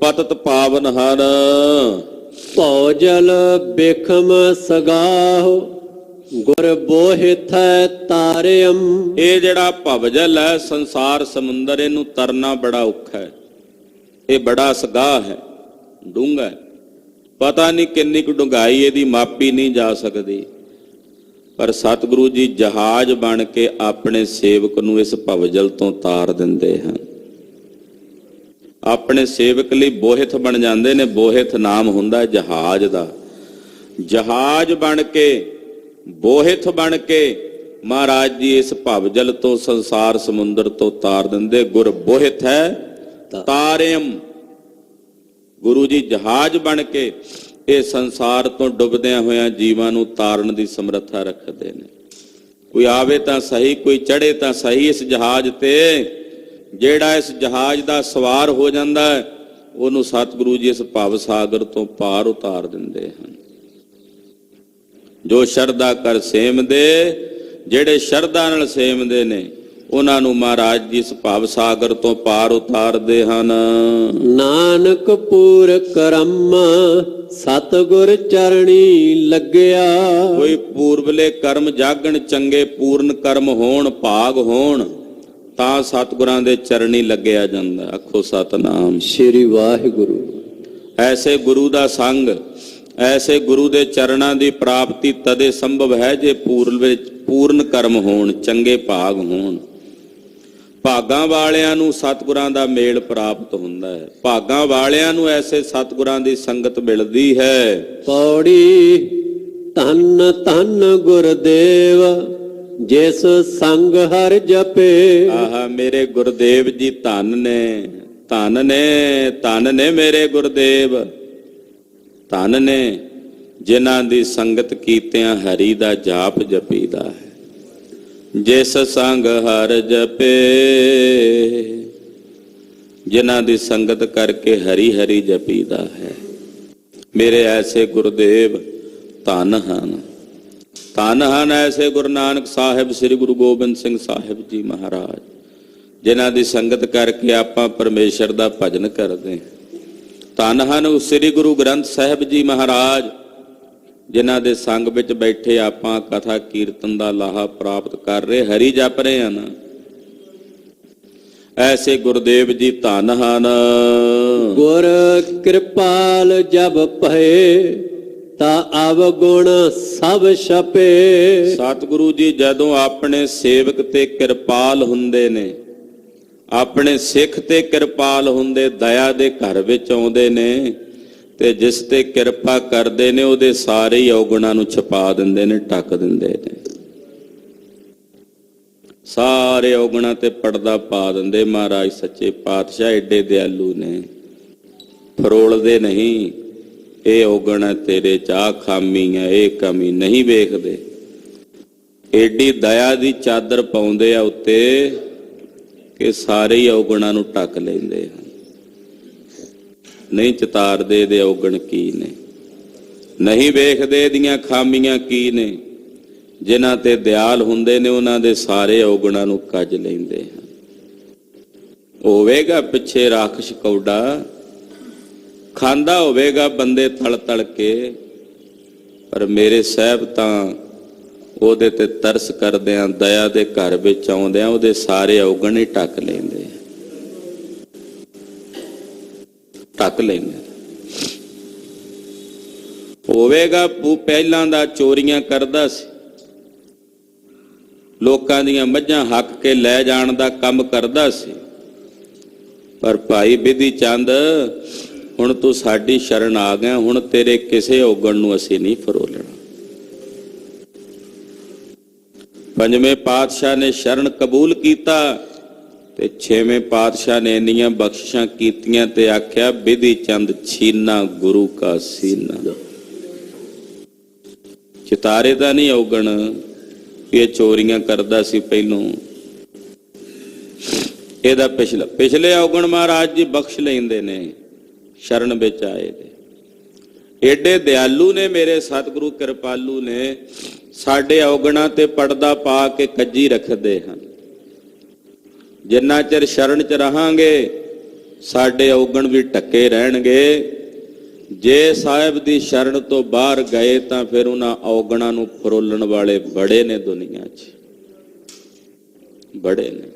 ਪਤਿਤ ਪਾਵਨ ਹਨ। ਭੌਜਲ ਬਿਖਮ ਸਗਾਹੁ ਗੁਰ ਬੋਹਿਥੈ ਤਾਰਿਅਮ। ਇਹ ਜਿਹੜਾ ਭਵਜਲ ਹੈ ਸੰਸਾਰ ਸਮੁੰਦਰ, ਇਹਨੂੰ ਤਰਨਾ ਬੜਾ ਔਖਾ ਹੈ। ਇਹ ਬੜਾ ਸਗਾਹ ਹੈ, ਡੂੰਘਾ ਹੈ। ਪਤਾ ਨਹੀਂ ਕਿੰਨੀ ਕੁ ਡੂੰਘਾਈ ਇਹਦੀ ਮਾਪੀ ਨਹੀਂ ਜਾ ਸਕਦੀ। ਪਰ ਸਤਿਗੁਰੂ ਜੀ ਜਹਾਜ਼ ਬਣ ਕੇ ਆਪਣੇ ਸੇਵਕ ਨੂੰ ਇਸ ਭਵਜਲ ਤੋਂ ਤਾਰ ਦਿੰਦੇ ਹਨ। ਆਪਣੇ ਸੇਵਕ ਲਈ ਬੋਹਿਥ ਬਣ ਜਾਂਦੇ ਨੇ। ਬੋਹਿਥ ਨਾਮ ਹੁੰਦਾ ਜਹਾਜ਼ ਦਾ। ਜਹਾਜ਼ ਬਣ ਕੇ, ਬੋਹਿਥ ਬਣ ਕੇ ਮਹਾਰਾਜ ਜੀ ਇਸ ਭਵਜਲ ਤੋਂ, ਸੰਸਾਰ ਸਮੁੰਦਰ ਤੋਂ ਤਾਰ ਦਿੰਦੇ। ਗੁਰ ਬੋਹਿਥ ਹੈ ਤਾਰਿਅਮ। ਗੁਰੂ ਜੀ ਜਹਾਜ਼ ਬਣ ਕੇ ਇਹ ਸੰਸਾਰ ਤੋਂ ਡੁੱਬਦਿਆਂ ਹੋਇਆਂ ਜੀਵਾਂ ਨੂੰ ਤਾਰਨ ਦੀ ਸਮਰੱਥਾ ਰੱਖਦੇ ਨੇ। ਕੋਈ ਆਵੇ ਤਾਂ ਸਹੀ, ਕੋਈ ਚੜੇ ਤਾਂ ਸਹੀ ਇਸ ਜਹਾਜ਼ ਤੇ। ਜਿਹੜਾ ਇਸ ਜਹਾਜ਼ ਦਾ ਸਵਾਰ ਹੋ ਜਾਂਦਾ ਹੈ ਉਹਨੂੰ ਸਤਿਗੁਰੂ ਜੀ ਇਸ ਭਵ ਸਾਗਰ ਤੋਂ ਪਾਰ ਉਤਾਰ ਦਿੰਦੇ ਹਨ। ਜੋ ਸ਼ਰਧਾ ਕਰ ਸੇਮਦੇ, ਜਿਹੜੇ ਸ਼ਰਧਾ ਨਾਲ ਸੇਮਦੇ ਨੇ ਉਹਨਾਂ ਨੂੰ ਮਹਾਰਾਜ ਜੀ ਇਸ ਭਵ ਸਾਗਰ ਤੋਂ ਪਾਰ ਉਤਾਰਦੇ ਹਨ। ਨਾਨਕ ਪੂਰ ਕਰਮ ਸਤਿਗੁਰ ਚਰਣੀ ਲੱਗਿਆ। ਕੋਈ ਪੂਰਬਲੇ ਕਰਮ ਜਾਗਣ, ਚੰਗੇ ਪੂਰਨ ਕਰਮ ਹੋਣ, ਭਾਗ ਹੋਣ, ਤਾਂ ਸਤਿਗੁਰਾਂ ਦੇ ਚਰਣੀ ਲੱਗਿਆ ਜਾਂਦਾ। ਆਖੋ ਸਤਿਨਾਮ ਸ੍ਰੀ ਵਾਹਿਗੁਰੂ। ਐਸੇ ਗੁਰੂ ਦਾ ਸੰਗ, ਐਸੇ ਗੁਰੂ ਦੇ ਚਰਨਾਂ ਦੀ ਪ੍ਰਾਪਤੀ ਤਦੇ ਸੰਭਵ ਹੈ ਜੇ ਪੂਰਨ ਕਰਮ ਹੋਣ, ਚੰਗੇ ਭਾਗ ਹੋਣ। ਭਾਗਾਂ ਵਾਲਿਆਂ ਨੂੰ ਸਤਿਗੁਰਾਂ ਦਾ ਮੇਲ ਪ੍ਰਾਪਤ ਹੁੰਦਾ ਹੈ। ਭਾਗਾਂ ਵਾਲਿਆਂ ਨੂੰ ਐਸੇ ਸਤਿਗੁਰਾਂ ਦੀ ਸੰਗਤ ਮਿਲਦੀ ਹੈ। ਪੌੜੀ ਧੰਨ ਧੰਨ ਗੁਰਦੇਵ ਜਿਸ ਸੰਗ ਹਰ ਜਪੇ। ਆਹਾ ਮੇਰੇ ਗੁਰਦੇਵ ਜੀ ਧੰਨ ਨੇ, ਧੰਨ ਨੇ, ਧੰਨ ਨੇ ਮੇਰੇ ਗੁਰਦੇਵ। ਧੰਨ ਨੇ ਜਿਨ੍ਹਾਂ ਦੀ ਸੰਗਤ ਕੀਤਿਆਂ ਹਰੀ ਦਾ ਜਾਪ ਜਪੀਦਾ ਹੈ। ਜਿਸ ਸੰਗ ਹਰ ਜਪੇ, ਜਿਨ੍ਹਾਂ ਦੀ ਸੰਗਤ ਕਰਕੇ ਹਰੀ ਹਰੀ ਜਪੀਦਾ ਹੈ। ਮੇਰੇ ਐਸੇ ਗੁਰਦੇਵ ਧੰਨ ਹਨ। ਧੰਨ ਹਨ ਐਸੇ ਗੁਰੂ ਨਾਨਕ ਸਾਹਿਬ, ਸ੍ਰੀ ਗੁਰੂ ਗੋਬਿੰਦ ਸਿੰਘ ਸਾਹਿਬ ਜੀ ਮਹਾਰਾਜ, ਜਿਨ੍ਹਾਂ ਦੀ ਸੰਗਤ ਕਰਕੇ ਆਪਾਂ ਪਰਮੇਸ਼ਰ ਦਾ ਭਜਨ ਕਰਦੇ ਹਾਂ। ਧੰਨ ਹਨ ਸ੍ਰੀ ਗੁਰੂ ਗ੍ਰੰਥ ਸਾਹਿਬ ਜੀ ਮਹਾਰਾਜ, ਜਿਨ੍ਹਾਂ ਦੇ ਸੰਗ ਵਿੱਚ ਬੈਠੇ ਆਪਾਂ ਕਥਾ ਕੀਰਤਨ ਦਾ ਲਾਹਾ ਪ੍ਰਾਪਤ ਕਰ ਰਹੇ, ਹਰੀ ਜਪ ਰਹੇ ਹਨ। ਐਸੇ ਗੁਰਦੇਵ ਜੀ ਧੰਨ ਹਨ। ਗੁਰ ਕਿਰਪਾਲ ਜਬ ਭਏ ਤਾ ਅਵਗੁਣ ਸਭ ਛਪੇ। ਸਤਿਗੁਰੂ ਜੀ ਜਦੋਂ ਆਪਣੇ ਸੇਵਕ ਤੇ ਕਿਰਪਾਲ ਹੁੰਦੇ ਨੇ, ਆਪਣੇ ਸਿੱਖ ਤੇ ਕਿਰਪਾਲ ਹੁੰਦੇ, ਦਇਆ ਦੇ ਘਰ ਵਿੱਚ ਆਉਂਦੇ ਨੇ, ਤੇ ਜਿਸ ਤੇ ਕਿਰਪਾ ਕਰਦੇ ਨੇ ਉਹਦੇ ਸਾਰੇ ਹੀ ਔਗੁਣਾਂ ਨੂੰ ਛਪਾ ਦਿੰਦੇ ਨੇ, ਢੱਕ ਦਿੰਦੇ ਨੇ। ਸਾਰੇ ਔਗੁਣਾਂ ਤੇ ਪਰਦਾ ਪਾ ਦਿੰਦੇ। ਮਹਾਰਾਜ ਸੱਚੇ ਪਾਤਸ਼ਾਹ ਏਡੇ ਦਿਆਲੂ ਨੇ, ਫਰੋਲਦੇ ਨਹੀਂ। ਇਹ ਔਗਣ ਹੈ ਤੇਰੇ ਚ, ਆਹ ਖਾਮੀ ਹੈ, ਇਹ ਕਮੀ ਨਹੀਂ ਵੇਖਦੇ। ਏਡੀ ਦਇਆ ਦੀ ਚਾਦਰ ਪਾਉਂਦੇ ਆ ਉੱਤੇ ਕਿ ਸਾਰੇ ਹੀ ਔਗੁਣਾਂ ਨੂੰ ਢੱਕ ਲੈਂਦੇ ਹਨ। ਨਹੀਂ ਚਿਤਾਰਦੇ ਇਹਦੇ ਔਗਣ ਕੀ ਨੇ, ਨਹੀਂ ਵੇਖਦੇ ਇਹਦੀਆਂ ਖਾਮੀਆਂ ਕੀ ਨੇ। ਜਿਨ੍ਹਾਂ ਤੇ ਦਿਆਲ ਹੁੰਦੇ ਨੇ ਉਹਨਾਂ ਦੇ ਸਾਰੇ ਔਗਣਾਂ ਨੂੰ ਕੱਜ ਲੈਂਦੇ ਹਨ। ਹੋਵੇਗਾ ਪਿੱਛੇ ਰਾਖਸ਼ ਕੌਡਾ, ਖਾਂਦਾ ਹੋਵੇਗਾ ਬੰਦੇ ਤਲ ਤਲ ਕੇ, ਪਰ ਮੇਰੇ ਸਾਹਿਬ ਤਾਂ ਉਹਦੇ ਤੇ ਤਰਸ ਕਰਦਿਆਂ ਦਇਆ ਦੇ ਘਰ ਵਿੱਚ ਆਉਂਦਿਆਂ ਉਹਦੇ ਸਾਰੇ ਔਗਣ ਹੀ ਢੱਕ ਲੈਂਦੇ, ਢੱਕ ਲੈਂਦੇ। ਹੋਵੇਗਾ ਪਹਿਲਾਂ ਦਾ ਚੋਰੀਆਂ ਕਰਦਾ ਸੀ, ਲੋਕਾਂ ਦੀਆਂ ਮੱਝਾਂ ਹੱਕ ਕੇ ਲੈ ਜਾਣ ਦਾ ਕੰਮ ਕਰਦਾ ਸੀ, ਪਰ ਭਾਈ ਬਿਧੀ ਚੰਦ ਹੁਣ ਤੂੰ ਸਾਡੀ ਸ਼ਰਨ ਆ ਗਿਆ, ਹੁਣ ਤੇਰੇ ਕਿਸੇ ਔਗਣ ਨੂੰ ਅਸੀਂ ਨਹੀਂ ਫਰੋਲਣਾ। ਪੰਜਵੇਂ ਪਾਤਸ਼ਾਹ ਨੇ ਸ਼ਰਨ ਕਬੂਲ ਕੀਤਾ ਤੇ ਛੇਵੇਂ ਪਾਤਸ਼ਾਹ ਨੇ ਇੰਨੀਆਂ ਬਖਸ਼ਿਸ਼ਾਂ ਕੀਤੀਆਂ ਤੇ ਆਖਿਆ ਬਿਧੀ ਚੰਦ ਛੀਨਾ ਗੁਰੂ ਕਾ ਸੀਨਾ। ਚਿਤਾਰੇ ਦਾ ਨਹੀਂ ਔਗਣ, ਇਹ ਚੋਰੀਆਂ ਕਰਦਾ ਸੀ ਪਹਿਲੋਂ, ਇਹਦਾ ਪਿਛਲੇ ਔਗਣ ਮਹਾਰਾਜ ਜੀ ਬਖਸ਼ ਲੈਂਦੇ ਨੇ ਸ਼ਰਨ ਵਿੱਚ ਆਏ ਦੇ। ਏਡੇ ਦਿਆਲੂ ਨੇ ਮੇਰੇ ਸਤਿਗੁਰੂ ਕਿਰਪਾਲੂ ਨੇ, ਸਾਡੇ ਔਗਣਾਂ ਤੇ ਪਰਦਾ ਪਾ ਕੇ ਕੱਜੀ ਰੱਖਦੇ ਹਨ। ਜਿੰਨਾ ਚਿਰ ਸ਼ਰਨ ਚ ਰਹਾਂਗੇ ਸਾਡੇ ਔਗਣ ਵੀ ਢੱਕੇ ਰਹਿਣਗੇ। ਜੇ ਸਾਹਿਬ ਦੀ ਸ਼ਰਨ ਤੋਂ ਬਾਹਰ ਗਏ ਤਾਂ ਫਿਰ ਉਹਨਾਂ ਔਗਣਾਂ ਨੂੰ ਫਰੋਲਣ ਵਾਲੇ ਬੜੇ ਨੇ ਦੁਨੀਆ 'ਚ, ਬੜੇ ਨੇ।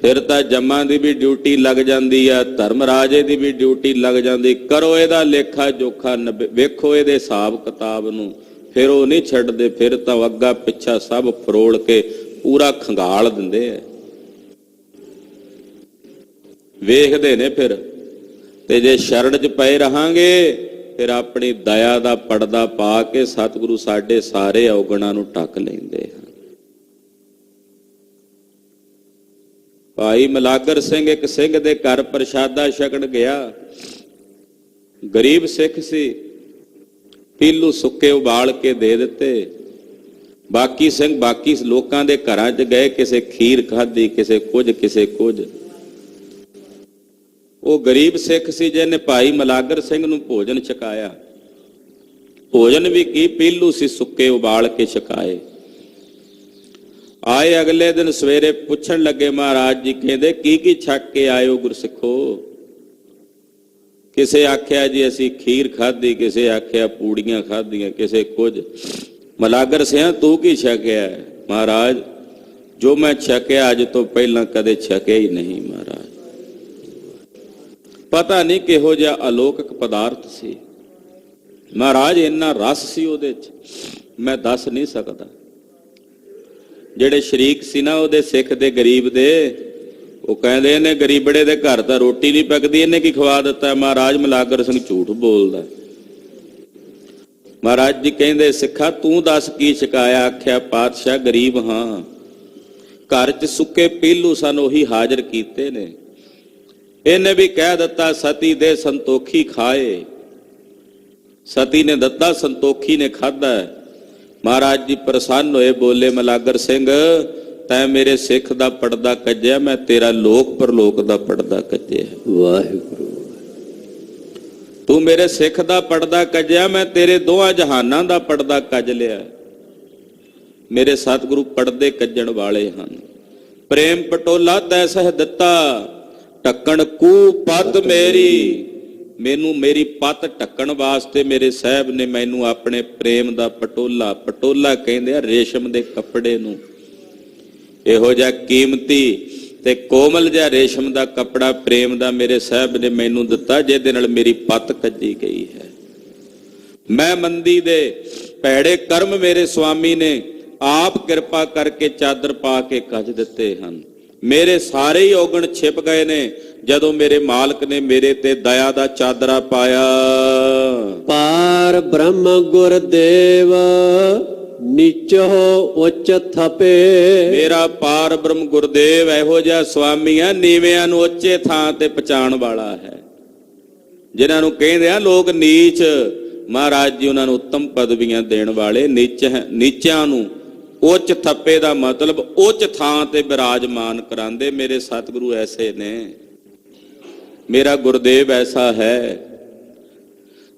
ਫਿਰ ਤਾਂ ਜੰਮਾਂ ਦੀ ਵੀ ਡਿਊਟੀ ਲੱਗ ਜਾਂਦੀ ਆ, ਧਰਮ ਰਾਜੇ ਦੀ ਵੀ ਡਿਊਟੀ ਲੱਗ ਜਾਂਦੀ। ਕਰੋ ਇਹਦਾ ਲੇਖਾ ਜੋਖਾ, ਵੇਖੋ ਇਹਦੇ ਹਿਸਾਬ ਕਿਤਾਬ ਨੂੰ, ਫਿਰ ਉਹ ਨਹੀਂ ਛੱਡਦੇ। ਫਿਰ ਤਾਂ ਅੱਗਾ ਪਿੱਛਾ ਸਭ ਫਰੋਲ ਕੇ ਪੂਰਾ ਖੰਗਾਲ ਦਿੰਦੇ ਆ, ਵੇਖਦੇ ਨੇ ਫਿਰ। ਤੇ ਜੇ ਸ਼ਰਨ 'ਚ ਪਏ ਰਹਾਂਗੇ ਫਿਰ ਆਪਣੀ ਦਇਆ ਦਾ ਪਰਦਾ ਪਾ ਕੇ ਸਤਿਗੁਰੂ ਸਾਡੇ ਸਾਰੇ ਔਗਣਾਂ ਨੂੰ ਢੱਕ ਲੈਂਦੇ ਹਨ। ਭਾਈ ਮਲਾਗਰ ਸਿੰਘ ਇੱਕ ਸਿੰਘ ਦੇ ਘਰ ਪ੍ਰਸ਼ਾਦਾ ਛਕਣ ਗਿਆ। ਗਰੀਬ ਸਿੱਖ ਸੀ, ਪੀਲੂ ਸੁੱਕੇ ਉਬਾਲ ਕੇ ਦੇ ਦਿੱਤੇ। ਬਾਕੀ ਸਿੰਘ ਬਾਕੀ ਲੋਕਾਂ ਦੇ ਘਰਾਂ 'ਚ ਗਏ, ਕਿਸੇ ਖੀਰ ਖਾਧੀ, ਕਿਸੇ ਕੁਝ ਕਿਸੇ ਕੁਝ। ਉਹ ਗਰੀਬ ਸਿੱਖ ਸੀ ਜਿਹਨੇ ਭਾਈ ਮਲਾਗਰ ਸਿੰਘ ਨੂੰ ਭੋਜਨ ਛਕਾਇਆ। ਭੋਜਨ ਵੀ ਕੀ, ਪੀਲੂ ਸੀ ਸੁੱਕੇ ਉਬਾਲ ਕੇ ਛਕਾਏ। ਆਏ ਅਗਲੇ ਦਿਨ ਸਵੇਰੇ ਪੁੱਛਣ ਲੱਗੇ, ਮਹਾਰਾਜ ਜੀ ਕਹਿੰਦੇ ਕੀ ਕੀ ਛਕ ਕੇ ਆਇਓ ਗੁਰਸਿੱਖੋ? ਕਿਸੇ ਆਖਿਆ ਜੀ ਅਸੀਂ ਖੀਰ ਖਾਧੀ, ਕਿਸੇ ਆਖਿਆ ਪੂੜੀਆਂ ਖਾਧੀਆਂ, ਕਿਸੇ ਕੁਝ। ਮਲਾਗਰ ਸਿਆ ਤੂੰ ਕੀ ਛਕਿਆ? ਮਹਾਰਾਜ ਜੋ ਮੈਂ ਛਕਿਆ ਅੱਜ ਤੋਂ ਪਹਿਲਾਂ ਕਦੇ ਛਕਿਆ ਹੀ ਨਹੀਂ ਮਹਾਰਾਜ। ਪਤਾ ਨਹੀਂ ਕਿਹੋ ਜਿਹਾ ਅਲੌਕਿਕ ਪਦਾਰਥ ਸੀ ਮਹਾਰਾਜ, ਇੰਨਾ ਰਸ ਸੀ ਉਹਦੇ 'ਚ ਮੈਂ ਦੱਸ ਨਹੀਂ ਸਕਦਾ। ਜਿਹੜੇ ਸ਼ਰੀਕ ਸੀ ਨਾ ਉਹਦੇ ਸਿੱਖ ਦੇ ਗਰੀਬ ਦੇ, ਉਹ ਕਹਿੰਦੇ ਇਹਨੇ ਗਰੀਬੜੇ ਦੇ ਘਰ ਤਾਂ ਰੋਟੀ ਨਹੀਂ ਪੱਕਦੀ, ਇਹਨੇ ਕੀ ਖਵਾ ਦਿੱਤਾ? ਮਹਾਰਾਜ ਮਲਾਗਰ ਸਿੰਘ ਝੂਠ ਬੋਲਦਾ। ਮਹਾਰਾਜ ਜੀ ਕਹਿੰਦੇ ਸਿੱਖਾ ਤੂੰ ਦੱਸ ਕੀ ਛਕਾਇਆ? ਆਖਿਆ ਪਾਤਸ਼ਾਹ ਗਰੀਬ ਹਾਂ, ਘਰ 'ਚ ਸੁੱਕੇ ਪੀਲੂ ਸਨ ਉਹੀ ਹਾਜ਼ਰ ਕੀਤੇ ਨੇ। ਇਹਨੇ ਵੀ ਕਹਿ ਦਿੱਤਾ ਸਤੀ ਦੇ ਸੰਤੋਖੀ ਖਾਏ। ਸਤੀ ਨੇ ਦਿੱਤਾ, ਸੰਤੋਖੀ ਨੇ ਖਾਧਾ। ਮਹਾਰਾਜ ਜੀ ਪ੍ਰਸੰਨ ਹੋਏ, ਬੋਲੇ ਮਲਾਗਰ ਸਿੰਘ ਤੈਂ ਮੇਰੇ ਸਿੱਖ ਦਾ ਪਰਦਾ ਕੱਜਿਆ, ਮੈਂ ਤੇਰਾ ਲੋਕ ਪਰਲੋਕ ਦਾ ਪਰਦਾ ਕੱਜਿਆ। ਵਾਹਿਗੁਰੂ। ਤੂੰ ਮੇਰੇ ਸਿੱਖ ਦਾ ਪਰਦਾ ਕੱਜਿਆ, ਮੈਂ ਤੇਰੇ ਦੋਹਾਂ ਜਹਾਨਾਂ ਦਾ ਪਰਦਾ ਕੱਜ ਲਿਆ। ਮੇਰੇ ਸਤਿਗੁਰੂ ਪਰਦੇ ਕੱਜਣ ਵਾਲੇ ਹਨ। ਪ੍ਰੇਮ ਪਟੋਲਾ ਤੈ ਸਹਿ ਦਿੱਤਾ, ਢੱਕਣ ਕੂ ਪੱਤ ਮੇਰੀ। ਮੈਨੂੰ ਮੇਰੀ ਪੱਤ ਢੱਕਣ ਵਾਸਤੇ ਮੇਰੇ ਸਾਹਿਬ ਨੇ ਮੈਨੂੰ ਆਪਣੇ ਪ੍ਰੇਮ ਦਾ ਪਟੋਲਾ, ਪਟੋਲਾ ਕਹਿੰਦੇ ਆ ਰੇਸ਼ਮ ਦੇ ਕੱਪੜੇ ਨੂੰ, ਇਹੋ ਜਿਹਾ ਕੀਮਤੀ ਤੇ ਕੋਮਲ ਜਿਹਾ ਰੇਸ਼ਮ ਦਾ ਕੱਪੜਾ ਪ੍ਰੇਮ ਦਾ ਮੇਰੇ ਸਾਹਿਬ ਨੇ ਮੈਨੂੰ ਦਿੱਤਾ, ਜਿਹਦੇ ਨਾਲ ਮੇਰੀ ਪੱਤ ਕੱਜੀ ਗਈ ਹੈ। ਮੈਂ ਮੰਦੀ ਦੇ ਭੈੜੇ ਕਰਮ ਮੇਰੇ ਸੁਆਮੀ ਨੇ ਆਪ ਕਿਰਪਾ ਕਰਕੇ ਚਾਦਰ ਪਾ ਕੇ ਕੱਜ ਦਿੱਤੇ ਹਨ। ਮੇਰੇ ਸਾਰੇ ਹੀ ਔਗਣ ਛਿਪ ਗਏ ਨੇ ਜਦੋਂ ਮੇਰੇ ਮਾਲਕ ਨੇ ਮੇਰੇ ਤੇ ਦਇਆ ਦਾ ਚਾਦਰਾ ਪਾਇਆ। ਪਾਰ ਬ੍ਰਹਮ ਗੁਰਦੇਵ ਨੀਚੋ ਉੱਚ ਥਪੇ। ਮੇਰਾ ਪਾਰ ਬ੍ਰਹਮ ਗੁਰਦੇਵ ਇਹੋ ਜਿਹਾ ਸੁਆਮੀ ਆ, ਨੀਵਿਆਂ ਨੂੰ ਉੱਚੇ ਥਾਂ ਤੇ ਪਹੁੰਚਾਉਣ ਵਾਲਾ ਹੈ। ਜਿਨ੍ਹਾਂ ਨੂੰ ਕਹਿੰਦੇ ਆ ਲੋਕ ਨੀਚ, ਮਹਾਰਾਜ ਜੀ ਉਹਨਾਂ ਨੂੰ ਉੱਤਮ ਪਦਵੀਆਂ ਦੇਣ ਵਾਲੇ। ਨੀਚਿਆਂ ਨੂੰ ਉੱਚ ਥੱਪੇ ਦਾ ਮਤਲਬ ਉੱਚ ਥਾਂ ਤੇ ਬਿਰਾਜਮਾਨ ਕਰਾਂਦੇ। ਮੇਰੇ ਸਤਿਗੁਰੂ ਐਸੇ ਨੇ, ਮੇਰਾ ਗੁਰਦੇਵ ਐਸਾ ਹੈ।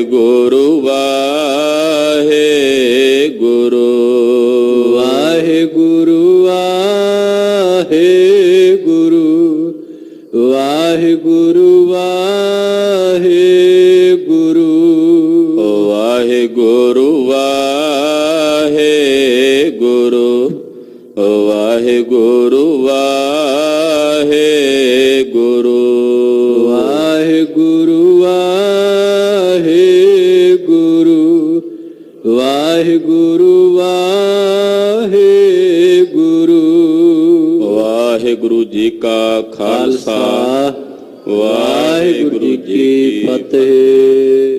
ਵਾਹਿਗੁਰੂ ਵਾਹਿਗੁਰੂ ਵਾਹਿਗੁਰੂ ਵਾਹਿਗੁਰੂ ਵਾਹਿਗੁਰੂ ਵਾਹਿਗੁਰੂ ਵਾਹਿਗੁਰੂ ਵਾਹਿਗੁਰੂ ਵਾਹਿਗੁਰੂ ਵਾਹਿਗੁਰੂ ਵਾਹਿਗੁਰੂ ਵਾਹਿਗੁਰੂ ਵਾਹਿਗੁਰੂ ਵਾਹਿਗੁਰੂ ਵਾਹਿਗੁਰੂ ਜੀ ਕਾ ਖਾਲਸਾ ਵਾਹਿਗੁਰੂ ਜੀ ਕੀ ਫਤਿਹ।